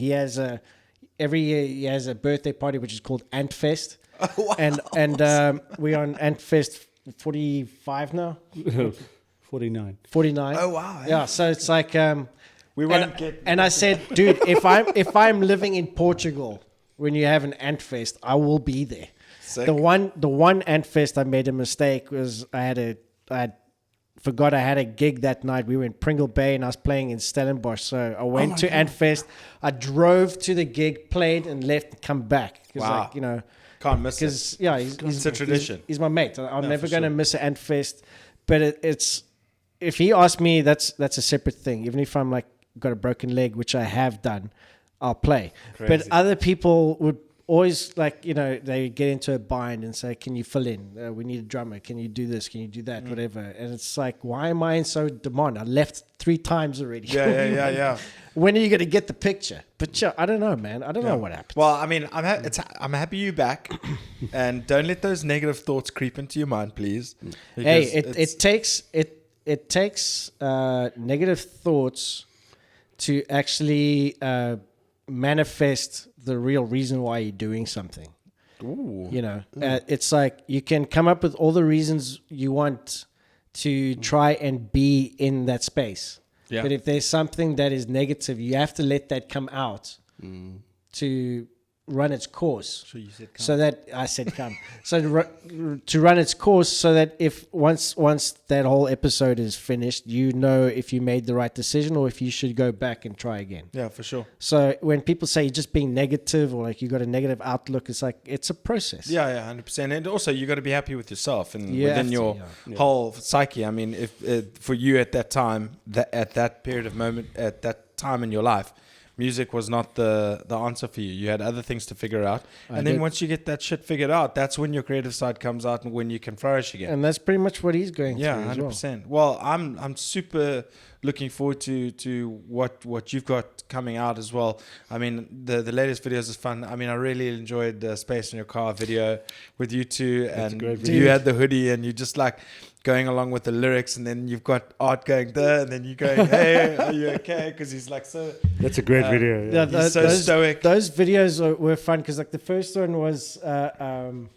Every year he has a birthday party which is called Antfest, and we're on Antfest 45 now. 49. 49. Oh wow! Yeah, so it's like we won't get. And I said, dude, if I'm living in Portugal when you have an Antfest, I will be there. Sick. The one Antfest I made a mistake was I forgot I had a gig that night. We were in Pringle Bay and I was playing in Stellenbosch. So I went to Antfest. I drove to the gig, played and left and come back. Wow. Like, you know, Can't miss it. because yeah, It's a tradition. He's my mate. I'm never for going to sure. miss an Antfest. But it's if he asks me, that's a separate thing. Even if I'm like got a broken leg, which I have done, I'll play. Crazy. But other people would always like, you know, they get into a bind and say, "Can you fill in? We need a drummer. Can you do this? Can you do that? Whatever." And it's like, why am I in so demand? I left 3 times already. Yeah. When are you going to get the picture? But yeah, I don't know, man. I don't know what happened. Well, I mean, I'm happy you're back, and don't let those negative thoughts creep into your mind, please. Hey, Because it takes negative thoughts to actually manifest the real reason why you're doing something. Ooh. You know, it's like you can come up with all the reasons you want to try and be in that space. Yeah. But if there's something that is negative, you have to let that come out to run its course. Sure, you said come. So that I said come. So to run its course, so that if once that whole episode is finished, you know if you made the right decision or if you should go back and try again. Yeah, for sure. So when people say you're just being negative or like you got a negative outlook, it's like it's a process. Yeah, 100%. And also, you got to be happy with yourself and You within have your to, whole psyche. I mean, if for you at that time, at that period of moment, at that time in your life, music was not the answer for you. You had other things to figure out. And then once you get that shit figured out, that's when your creative side comes out and when you can flourish again. And that's pretty much what he's going through. Yeah, 100%. Well, I'm super looking forward to what you've got coming out as well. I mean, the latest videos is fun. I mean, I really enjoyed the Space in Your Car video with you two. That's and a great you video. had the hoodie and you just like going along with the lyrics, and then you've got Art going there, and then you going, "Hey, are you okay?" Because he's like so. That's a great video. Yeah, He's so stoic. Those videos were fun because like the first one was Musenberg.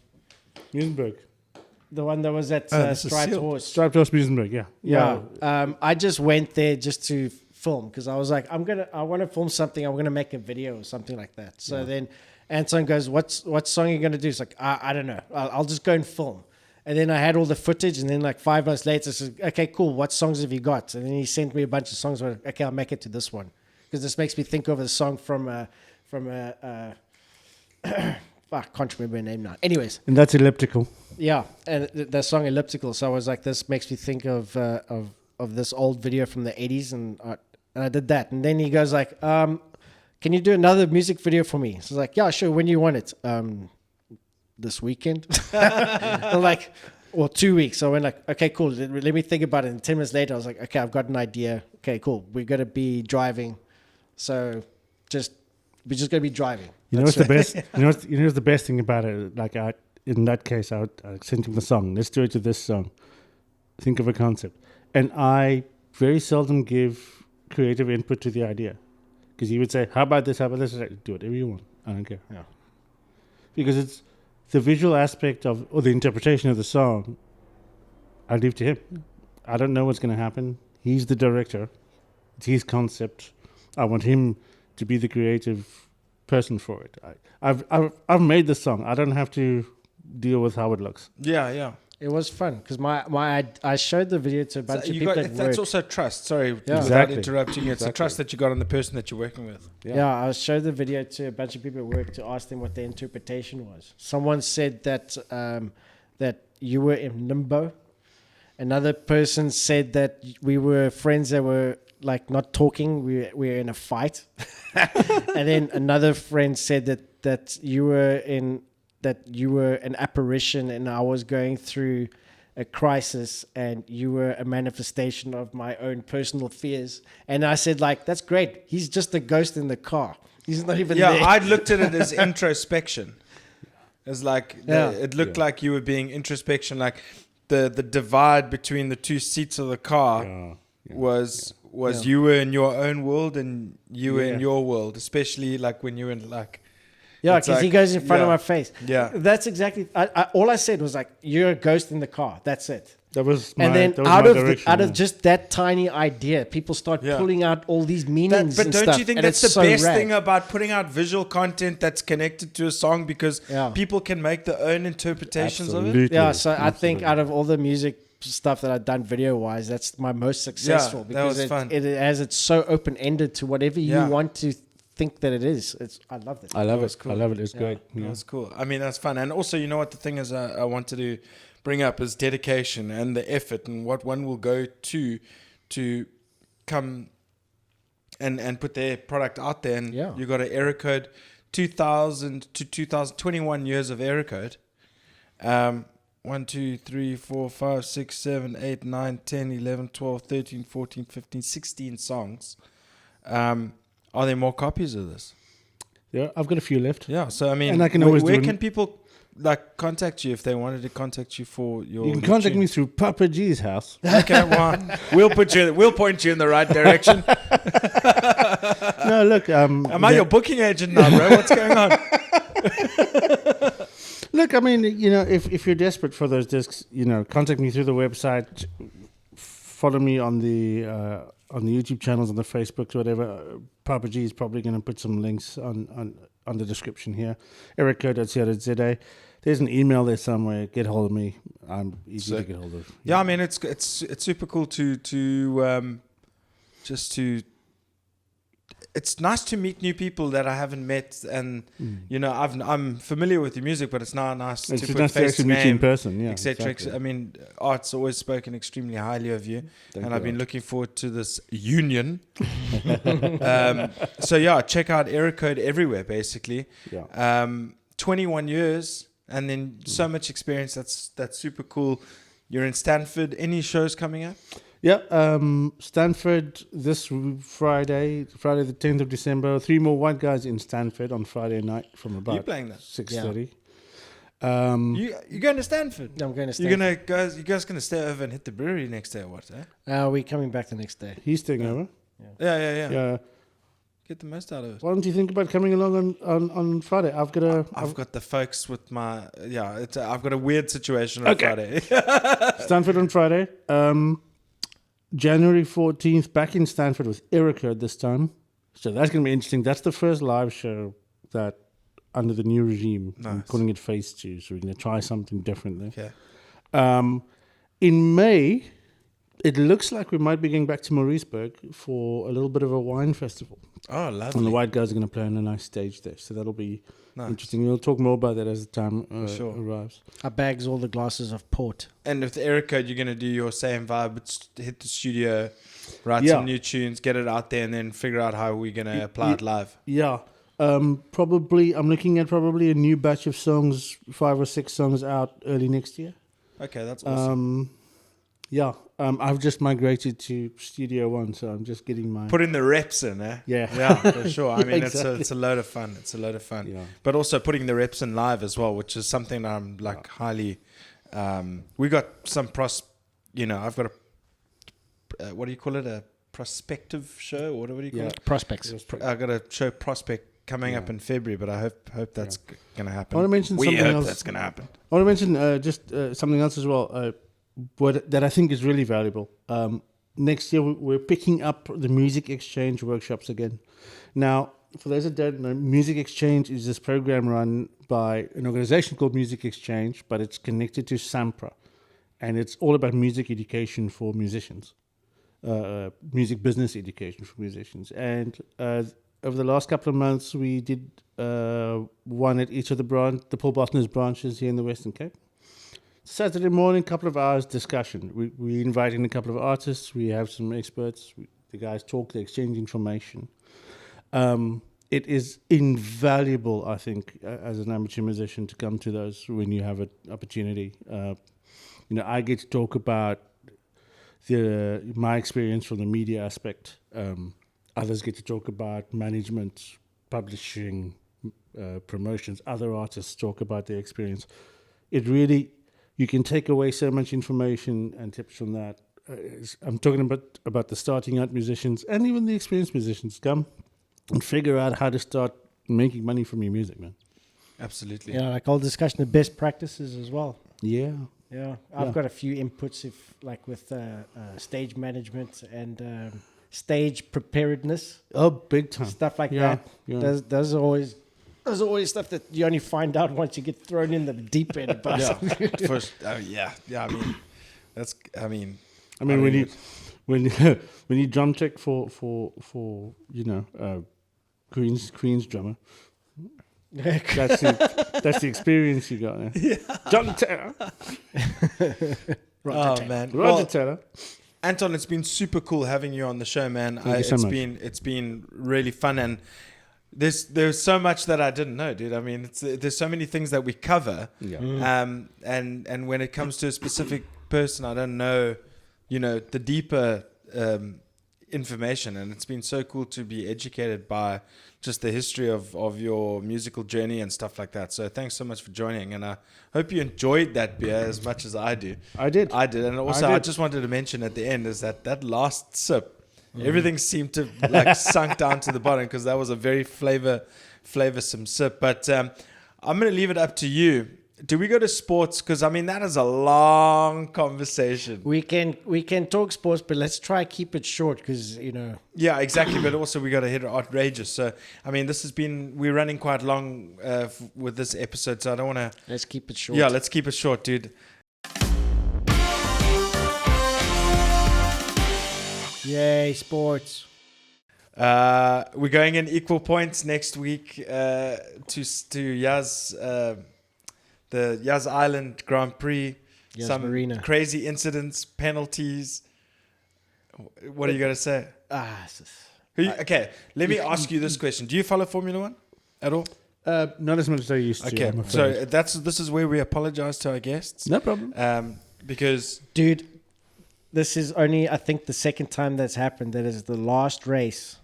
the one that was at this is Striped sealed. Horse. Striped Horse Musenberg, yeah. Yeah. I just went there just to film because I was like, I want to film something. I'm gonna make a video or something like that. So then Anton goes, what song are you gonna do? It's like I don't know. I'll just go and film. And then I had all the footage, and then like 5 months later, I said, "Okay, cool. What songs have you got?" And then he sent me a bunch of songs. I went, "Okay, I'll make it to this one," because this makes me think of a song from I can't remember her name now. Anyways, And that's elliptical. yeah, and the song Elliptical. So I was like, this makes me think of this old video from the 80s, and I did that. And then he goes like, "Can you do another music video for me?" So I was like, "Yeah, sure. When do you want it?" This weekend. I'm like, Or 2 weeks. So I went like, okay, cool. Let me think about it. And 10 minutes later, I was like, okay, I've got an idea. Okay, cool. We're going to be driving. So we're just going to be driving. You know what's the best? You know what's the best thing about it? Like in that case, I sent him the song. Let's do it to this song. Think of a concept. And I very seldom give creative input to the idea. Because he would say, how about this? How about this? Like, do whatever you want. I don't care. Yeah. Because it's the visual aspect of, or the interpretation of the song, I leave to him. I don't know what's going to happen. He's the director. It's his concept. I want him to be the creative person for it. I've made the song. I don't have to deal with how it looks. Yeah. It was fun because I showed the video to a bunch of people that's also trust. Sorry, without Exactly. interrupting you. It's a trust that you got on the person that you're working with. Yeah, I showed the video to a bunch of people at work to ask them what their interpretation was. Someone said that that you were in limbo. Another person said that we were friends that were like not talking. We were in a fight. And then another friend said that you were an apparition and I was going through a crisis and you were a manifestation of my own personal fears. And I said, like, that's great. He's just a ghost in the car. He's not even there. Yeah, I looked at it as introspection. It's like, it looked like you were being introspection, like the divide between the two seats of the car was you were in your own world and you were in your world, especially like when you were in like... Yeah, because he goes in front of my face. Yeah. That's exactly... all I said was like, you're a ghost in the car. That's it. That was and then out of just that tiny idea, people start pulling out all these meanings. But and don't stuff, you think and that's it's the so best rad. thing about putting out visual content that's connected to a song, because people can make their own interpretations of it? Yeah, so I think out of all the music stuff that I've done video-wise, that's my most successful because it's so open-ended to whatever you want to think that it is. I love it. I love it. Cool. I love it. It's great. Yeah. That's cool. I mean, that's fun. And also, you know what the thing is I wanted to bring up is dedication and the effort and what one will go to come and put their product out there. And you got an Eracode, 2000 to 2021 years of Eracode. 1, 2, 3, 4, 5, 6, 7, 8, 9, 10, 11, 12, 13, 14, 15, 16 songs. Are there more copies of this? Yeah, I've got a few left. Yeah, so I mean, and I can always where can people like contact you if they wanted to contact you for your? You can contact me through Papa G's house. Okay, well, we'll point you in the right direction. No, look, am I your booking agent now, bro? What's going on? Look, I mean, you know, if you're desperate for those discs, you know, contact me through the website. Follow me on the YouTube channels, on the Facebook, whatever. Papa G is probably going to put some links on the description here. Eracode.co.za. There's an email there somewhere. Get hold of me. I'm easy to get hold of. Yeah, I mean, it's super cool to it's nice to meet new people that I haven't met, and you know, I'm familiar with your music, but it's now nice to put face to meet you in name, person, etc. Exactly. I mean, Art's always spoken extremely highly of you, Thank I've you, been looking forward to this union. So yeah, check out Eracode everywhere, basically. 21 years, and then so much experience. That's super cool. You're in Stanford. Any shows coming up? Yeah, Stanford this Friday the 10th of December. 3 more white guys in Stanford on Friday night from about you playing that? 6:30. You're going to Stanford? I'm going to Stanford. You guys going to stay over and hit the brewery next day or what? We're coming back the next day. He's staying over. Yeah. Get the most out of it. Why don't you think about coming along on Friday? I've got the folks with my I've got a weird situation on Friday. Stanford on Friday. January 14th, back in Stanford with Eracode this time. So that's going to be interesting. That's the first live show that under the new regime. Nice. I'm putting it Phase 2, so we're going to try something differently. Okay. In May, it looks like we might be going back to Mauriceburg for a little bit of a wine festival. Oh, lovely. And the white guys are going to play on a nice stage there. So that'll be interesting. We'll talk more about that as the time arrives. I bags all the glasses of port. And with Eracode, you're going to do your same vibe. But hit the studio, write some new tunes, get it out there, and then figure out how we're going to apply it live. Yeah. I'm looking at probably a new batch of songs, 5 or 6 songs out early next year. Okay, that's awesome. I've just migrated to Studio One, so I'm just getting my Putting the reps in, eh? Yeah, for sure. I mean, exactly. it's a load of fun. It's a load of fun. Yeah. But also putting the reps in live as well, which is something that I'm like highly. We got some I've got a what do you call it? A prospective show, or what do you call it? Prospects. I got a show prospect coming up in February, but I hope that's going to happen. I want to mention something else. That's going to happen. I want to mention just something else as well. That I think is really valuable. Next year we're picking up the Music Exchange workshops again. Now, for those that don't know, Music Exchange is this program run by an organization called Music Exchange, but it's connected to SAMPRA, and it's all about music education for musicians, music business education for musicians. And over the last couple of months, we did one at each of the Paul Botner's branches here in the Western Cape. Saturday morning, couple of hours discussion. We invite in a couple of artists. We have some experts. The guys talk, they exchange information. It is invaluable, I think, as an amateur musician to come to those when you have an opportunity. I get to talk about my experience from the media aspect. Others get to talk about management, publishing, promotions. Other artists talk about their experience. You can take away so much information and tips from that. I'm talking about the starting out musicians and even the experienced musicians. Come and figure out how to start making money from your music, man. Absolutely. Yeah, like all discussion of best practices as well. Yeah. Yeah, I've got a few inputs with stage management and stage preparedness. Oh, big time. Stuff like that. Yeah. There's always stuff that you only find out once you get thrown in the deep end. About something. First, yeah. I mean, when you drum check for Queen's drummer, that's the experience you got. Yeah. John Taylor. Roger Taylor. Anton, it's been super cool having you on the show, man. Thank you so much. It's been really fun, and there's so much that I didn't know, dude. I mean, there's so many things that we cover. Yeah. And when it comes to a specific person, I don't know, the deeper information, and it's been so cool to be educated by just the history of your musical journey and stuff like that. So thanks so much for joining, and I hope you enjoyed that beer as much as I do. I did. And also I just wanted to mention at the end is that last sip, everything seemed to like sunk down to the bottom because that was a very flavorsome sip. But I'm going to leave it up to you. Do we go to sports? Because I mean that is a long conversation. We can talk sports, but let's try keep it short because Yeah, exactly. But also we got to hit outrageous. So I mean we're running quite long with this episode, so I don't want to. Let's keep it short. Yeah, let's keep it short, dude. Yay, sports. We're going in equal points next week to Yaz. The Yaz Island Grand Prix, some Marina. Crazy incidents, penalties. What are you going to say? Okay, let me ask you this question. Do you follow Formula One at all? Not as much as I used to. Okay, so this is where we apologize to our guests. No problem. Because... Dude, this is only, I think, the second time that's happened. That is the last race.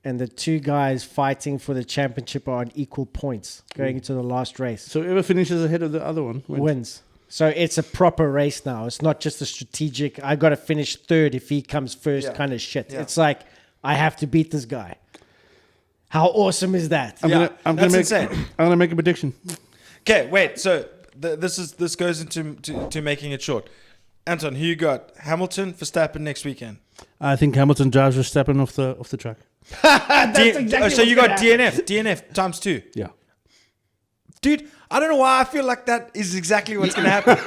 And the two guys fighting for the championship are on equal points going into the last race. So whoever finishes ahead of the other one wins. So it's a proper race now. It's not just a strategic, I got to finish third if he comes first kind of shit. Yeah. It's like, I have to beat this guy. How awesome is that? I'm gonna make a prediction. Okay, wait. So this goes into making it short. Anton, who you got? Hamilton, Verstappen next weekend? I think Hamilton drives Verstappen off the track. So you got DNF times 2. Yeah. Dude, I don't know why I feel like that is exactly what's going to happen.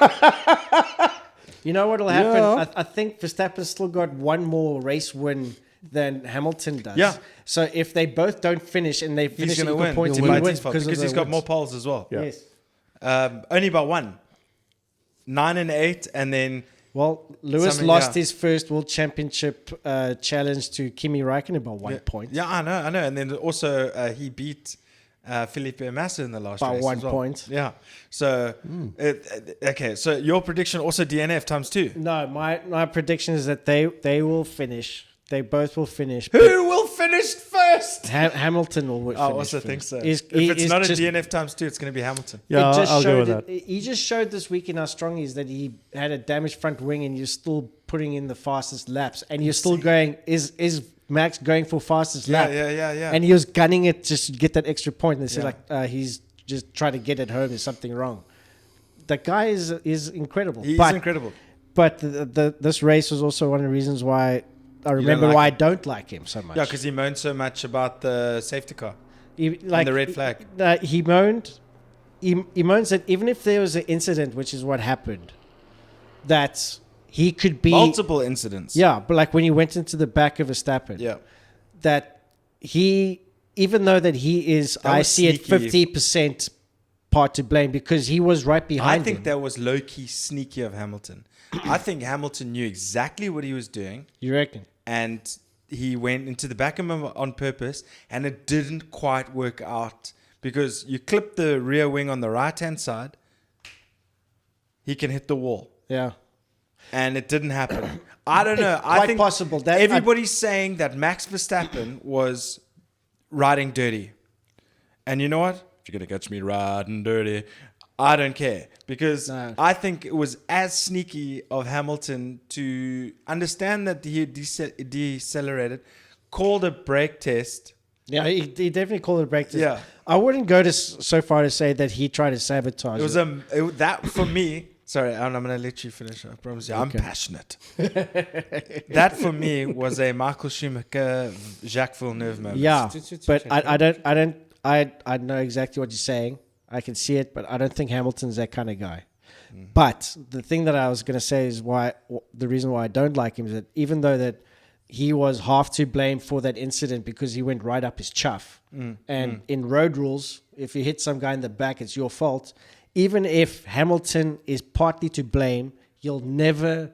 You know what will happen? Yeah. I think Verstappen's still got one more race win than Hamilton does. Yeah. So if they both don't finish and they finish equal points, he wins because he's got more poles as well. Yeah. Yes. Only by 1. 9 and 8, and then... Well, Lewis lost his first World Championship challenge to Kimi Räikkönen by 1 point. Yeah, I know. And then also he beat Felipe Massa in the last By race. 1 as well. point. Yeah. So, okay. So your prediction also DNF times 2. No, my prediction is that they will finish. They both will finish. Who will finish first? Hamilton will finish. I also think first. so. He's- If he it's is not a just- DNF times 2, it's going to be Hamilton. Yeah, It just I'll go showed with that. He just showed this week in how strong he is that he had a damaged front wing and you're still putting in the fastest laps and you're still going. Is Max going for fastest lap? Yeah. And he was gunning it just to get that extra point. And they said Yeah. he's just trying to get it home. There's something wrong. The guy is incredible. He's but, incredible. But this race was also one of the reasons why I remember like why him. I don't like him so much. Yeah, because he moaned so much about the safety car. He, the red flag. He moaned. He moans that even if there was an incident, which is what happened, that he could be Multiple incidents. Yeah, but like when he went into the back of Verstappen, Yeah. that he, even though that he is, That I was see it sneaky. 50% part to blame because he was right I behind think him. that was low-key sneaky of Hamilton. I think Hamilton knew exactly what he was doing, You reckon? and he went into the back of him on purpose, and it didn't quite work out because you clip the rear wing on the right-hand side, he can hit the wall. Yeah. And it didn't happen. I don't know. I Quite think possible. That- everybody's saying that Max Verstappen was riding dirty. And you know what? If you're going to catch me riding dirty, I don't care. Because No. I think it was as sneaky of Hamilton to understand that he decelerated, called a brake test. Yeah, he definitely called it a break test. Yeah. I wouldn't go to so far to say that he tried to sabotage It was that for me. Sorry, I'm going to let you finish. I promise you. I'm Okay. passionate. That for me was a Michael Schumacher, Jacques Villeneuve moment. Yeah, but I know exactly what you're saying. I can see it, but I don't think Hamilton's that kind of guy. But the thing that I was going to say is the reason why I don't like him is that even though that he was half to blame for that incident because he went right up his chuff. And in road rules, if you hit some guy in the back, it's your fault. Even if Hamilton is partly to blame, you'll never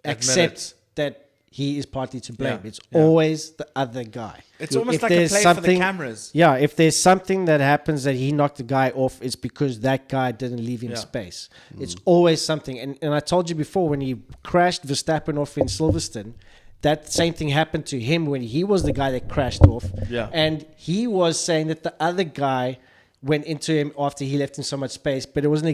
accept that he is partly to blame. Yeah, It's yeah. always the other guy. It's almost If like a there's play for the something- cameras. Yeah, if there's something that happens that he knocked the guy off, it's because that guy didn't leave him Yeah. space. It's always something. And I told you before, when he crashed Verstappen off in Silverstone, that same thing happened to him when he was the guy that crashed off. Yeah. And he was saying that the other guy went into him after he left him so much space, but it wasn't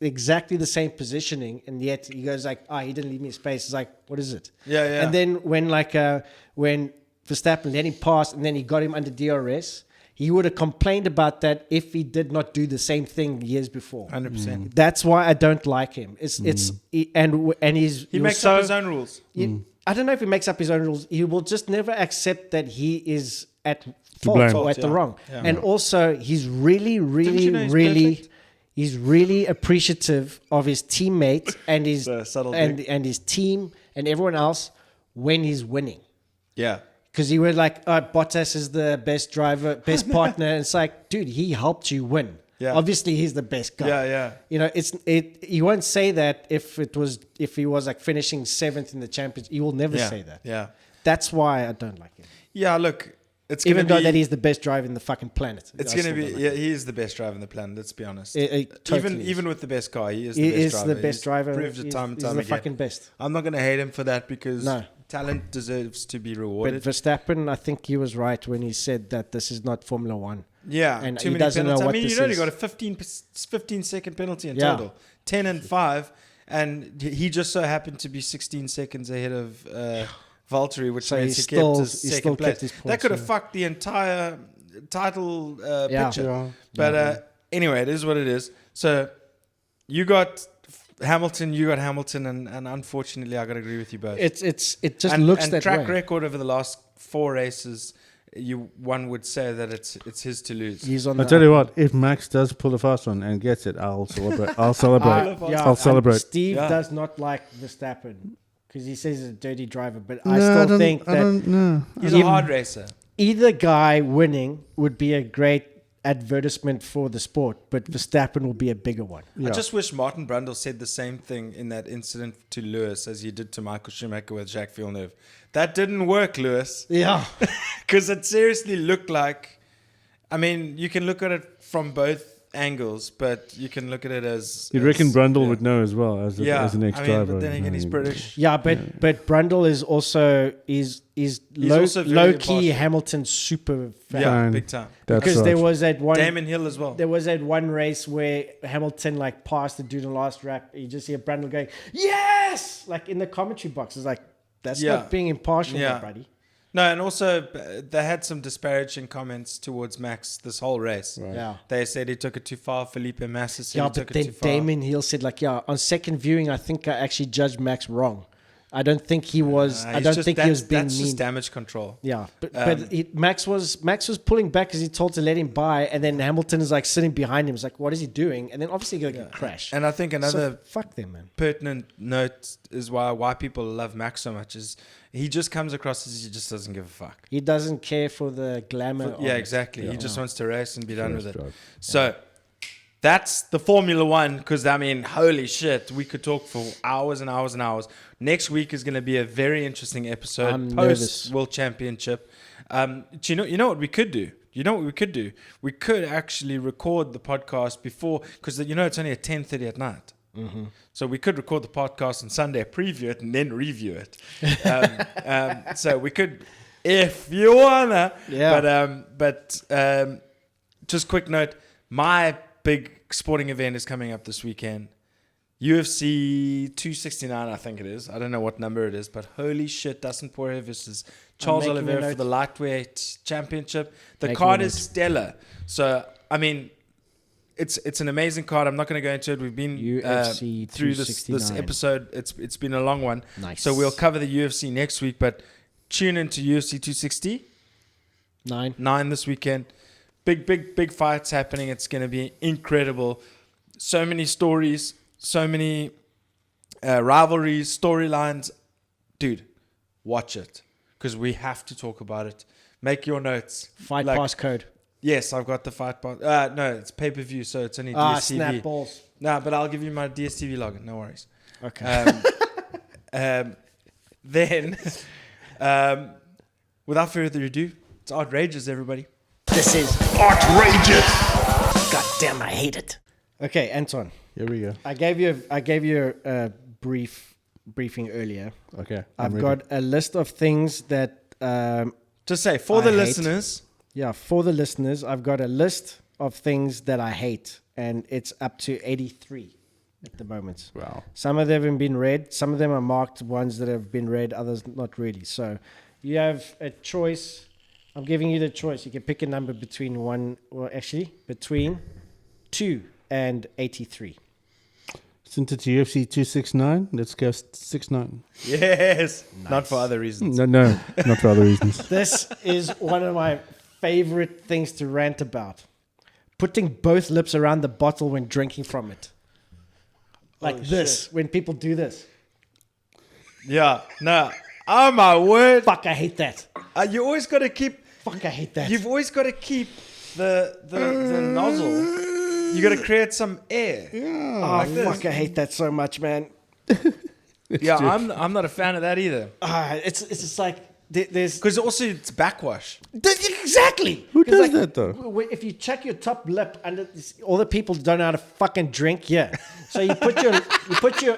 exactly the same positioning, and yet he goes like, he didn't leave me space. It's like, what is it? Yeah. And then when Verstappen let him pass and then he got him under DRS, he would have complained about that if he did not do the same thing years before. 100%. That's why I don't like him. And He makes up his own rules. I don't know if he makes up his own rules. He will just never accept that he is at fault blame. or at the Yeah. wrong. Yeah. And also, he's really, really, you know he's really, perfect? he's really appreciative of his teammate and his The subtle and his team and everyone else when he's winning. Yeah. Because he was like, Bottas is the best driver, best partner. And it's like, dude, he helped you win. Yeah. Obviously, he's the best guy. Yeah. You know, he won't say that if he was like finishing 7th in the championship. He will never say that. Yeah. That's why I don't like him. Yeah, look, it's going to Even be... though that he's the best driver in the fucking planet. It's I going to still be... don't like Yeah, him. he is the best driver on the planet, let's be honest. Totally is. Even with the best car, he is the He best is driver. the best He's driver. proved it He's- time and he's time the again. fucking best. I'm not going to hate him for that because No. talent deserves to be But rewarded. Verstappen, I think he was right when he said that this is not Formula One. Yeah, And too he many doesn't know penalties. I what mean, this you only is. got a 15-second penalty in Yeah. total. 10 and 5. And he just so happened to be 16 seconds ahead of Valtteri, which So means he he kept still- his he second still place. kept his That points, could have yeah. fucked the entire title Yeah. picture. Yeah. But anyway, it is what it is. So you got Hamilton, and unfortunately, I got to agree with you both. It just and, looks and that track way. record over the last 4 races, one would say that it's his to lose. He's on I'll the tell you what, if Max does pull a fast one and gets it, I'll celebrate. I'll celebrate. I'll celebrate. Steve Yeah. does not like Verstappen because he says he's a dirty driver, but No, I still think I that don't know. He's a hard racer. either guy winning would be a great advertisement for the sport, but Verstappen will be a bigger one. Yeah. I just wish Martin Brundle said the same thing in that incident to Lewis as he did to Michael Schumacher with Jacques Villeneuve. That didn't work, Lewis, Yeah. because it seriously looked like I mean, you can look at it from both angles, but you can look at it as... You reckon Brundle would know as well as an I ex-driver? mean, but then again, he's British. Yeah, but Brundle is also is also very low key impartial. Hamilton super fan. Yeah, big time. That's Because there was that one Damon Hill as well. There was that one race where Hamilton like passed the dude in the last lap. You just hear Brundle going, "Yes!" like in the commentary box. It's like that's not being impartial, my buddy. No, and also they had some disparaging comments towards Max this whole race. Right. Yeah. They said he took it too far. Felipe Massa said he took but it then too far. Damon Hill said like, on second viewing, I think I actually judged Max wrong. I don't think he was. I don't think he was being that's mean. just damage control. Yeah, but Max was pulling back because he told to let him by, and then Hamilton is like sitting behind him. It's like, what is he doing? And then obviously he's going to crash. And I think another fuck them, man. pertinent note is why people love Max so much is he just comes across as he just doesn't give a fuck. He doesn't care for the glamour. of it. Exactly. He just wants to race and be done with it. drive. So that's the Formula One. Because I mean, holy shit, we could talk for hours and hours and hours. Next week is going to be a very interesting episode I'm post nervous. World Championship. Do you know what we could do? You know what we could do? We could actually record the podcast before, because it's only at 10:30 at night. Mm-hmm. So we could record the podcast on Sunday, preview it, and then review it. So we could, if you wanna. Yeah. But just quick note: my big sporting event is coming up this weekend. UFC 269, I think it is. I don't know what number it is, but holy shit, Dustin Poirier versus Charles making a Oliveira for note. the lightweight championship. The Making card a is note. stellar. So, I mean, it's an amazing card. I'm not going to go into it. We've been UFC through this 269. episode. It's been a long one. Nice. So we'll cover the UFC next week, but tune into UFC 269 9. this weekend. Big fights happening. It's going to be incredible. So many stories, so many rivalries, storylines. Dude, watch it because we have to talk about it. Make your notes. Fight pass code. Yes, I've got the fight pass. No, it's pay-per-view, so it's only Ah, DSTV. snap balls. No, but I'll give you my DSTV login. No worries. Okay. Then, without further ado, it's outrageous, everybody. This is Outrageous! God damn, I hate it. Okay, Anton. Here we go. I gave you a briefing earlier. Okay. I've got a list of things that Just say, for I the hate. listeners, for the listeners, I've got a list of things that I hate, and it's up to 83 at the moment. Wow. Some of them haven't been read. Some of them are marked ones that have been read, others not really. So you have a choice. I'm giving you the choice. You can pick a number between between 2 and 83. Since it's UFC 269, let's go 69. yes, not for other reasons. No, not for other reasons. This is one of my favorite things to rant about. Putting both lips around the bottle when drinking from it. Like this, when people do this. Yeah, no. Oh my word! Fuck, I hate that. You always got to keep. Fuck, I hate that. You've always got to keep the nozzle. You got to create some air. Oh, fuck, I hate that so much, man. Yeah, I'm not a fan of that either. It's just like there's Because also it's backwash. exactly. Who 'Cause does like, that, though? If you check your top lip under this, all the people don't know how to fucking drink. Yeah, so you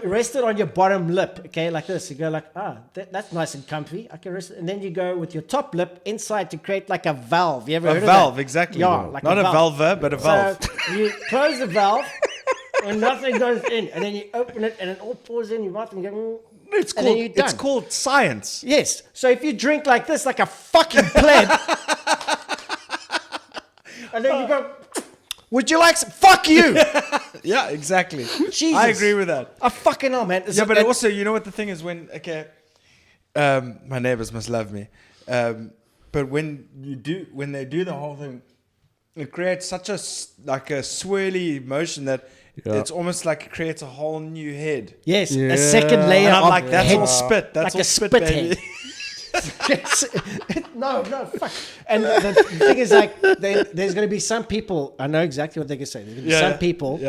rest it on your bottom lip. Okay, like this. You go like that's nice and comfy. I can rest it, and then you go with your top lip inside to create like a valve. You ever heard A of valve, that? exactly. Yeah, like not a valve, but a valve. So you close the valve. And nothing goes in, and then you open it, and it all pours in your mouth, and you go. It's and then called you're done. it's called science. Yes. So if you drink like this, like a fucking pleb, and then you go, would you like some? Fuck you. Yeah, exactly. Jesus. I agree with that. I fucking know, man. Yeah, but also, you know what the thing is my neighbors must love me. But when they do the whole thing, it creates such a swirly motion that it's almost like it creates a whole new head. Yes, Yeah. a second layer And I'm of like, that's head. all spit. That's like all a spit, spit baby. head. no, fuck. And the thing is, like, there's going to be some people. I know exactly what they're going to say. There's going to be some people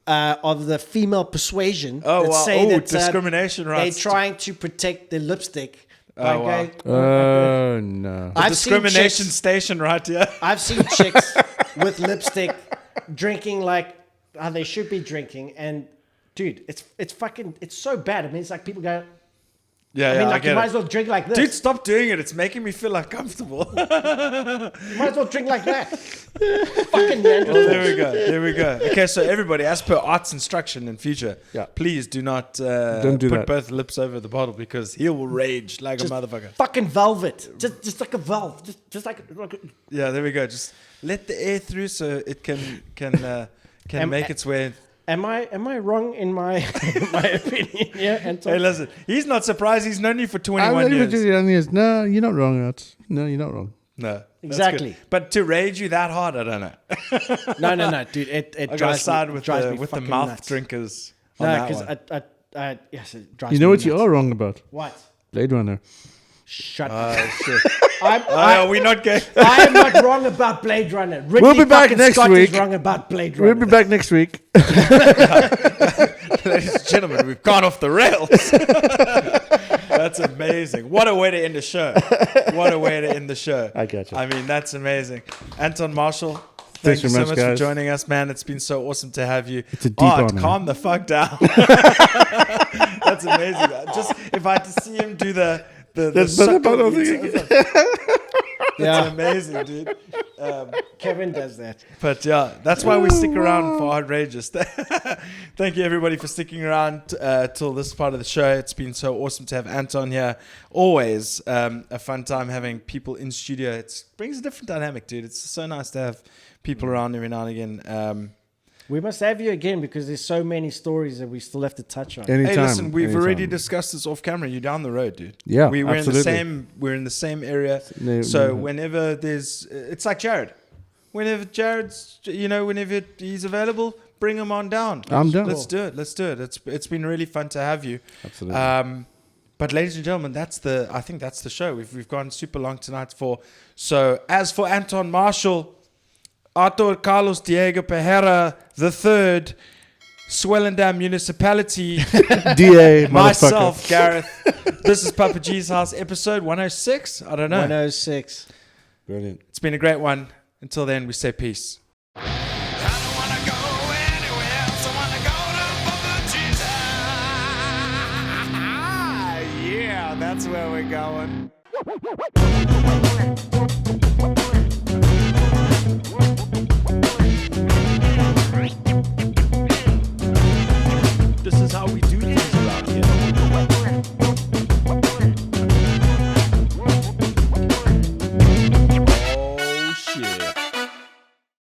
of the female persuasion that say that discrimination rights. they're trying to protect the lipstick Oh, wow. Oh, no. I've seen Discrimination chicks- station right here. I've seen chicks with lipstick drinking like how they should be drinking, and dude, it's so bad. I mean, it's like people go. Yeah, I mean, like get you might it. as well drink like this. Dude, stop doing it. It's making me feel uncomfortable. You might as well drink like that. Fucking Well, Neanderthals. there we go. Okay, so everybody, as per Art's instruction in future, Yeah. please do not Don't do put that. both lips over the bottle because he will rage like Just a motherfucker. Fucking velvet. Just like a valve. Just like Yeah, there we go. Just let the air through so it can make its way. Am I wrong in my my opinion? Yeah, Anton. Hey, listen, he's not surprised. He's known you for I'm 21 ready years. for 21 years. No, you're not wrong, Art. No, you're not wrong. No, that's Exactly. good. But to rage you that hard, I don't know. No, dude. It I gotta drives side me, with drives the me with the fucking mouth nuts. drinkers. On No, that because one. I yes, it drives You know me what you nuts. are wrong about? What? Blade Runner. Shut up. Oh shit! I, We're not going. I am not wrong about Blade Runner. Ridley We'll be back fucking next Scott week. is wrong about Blade Runner. We'll be back next week. Ladies and gentlemen, we've gone off the rails. That's amazing. What a way to end the show. What a way to end the show. I got you. I mean, that's amazing. Anton Marshall, Thanks thank you so very much much, for guys. joining us, man. It's been so awesome to have you. It's a deep Art, honor. calm the fuck down. That's amazing. Just if I had to see him do the suckle, Yeah, it's amazing, dude. Kevin does that. But yeah, that's why we stick around for Outrageous. Thank you, everybody, for sticking around till this part of the show. It's been so awesome to have Anton here. Always a fun time having people in studio. It brings a different dynamic, dude. It's so nice to have people around every now and again. We must have you again because there's so many stories that we still have to touch on. Anytime. Hey, listen, we've anytime. already discussed this off camera. You're down the road, dude. Yeah, we're absolutely. we're in the same area. No, So no. whenever it's like Jared. Whenever Jared's, whenever he's available, bring him on down. I'm down. Let's do it. It's been really fun to have you. Absolutely. But ladies and gentlemen, I think that's the show. We've gone super long tonight so as for Anton Marshall, Arthur Carlos Diego Pereira III, Swellendam Municipality, DA, myself, Gareth. This is Papa G's House, episode 106. I don't know. 106. Brilliant. It's been a great one. Until then, we say peace. I don't wanna go anywhere else. I wanna go to Papa Jesus. Yeah, that's where we're going.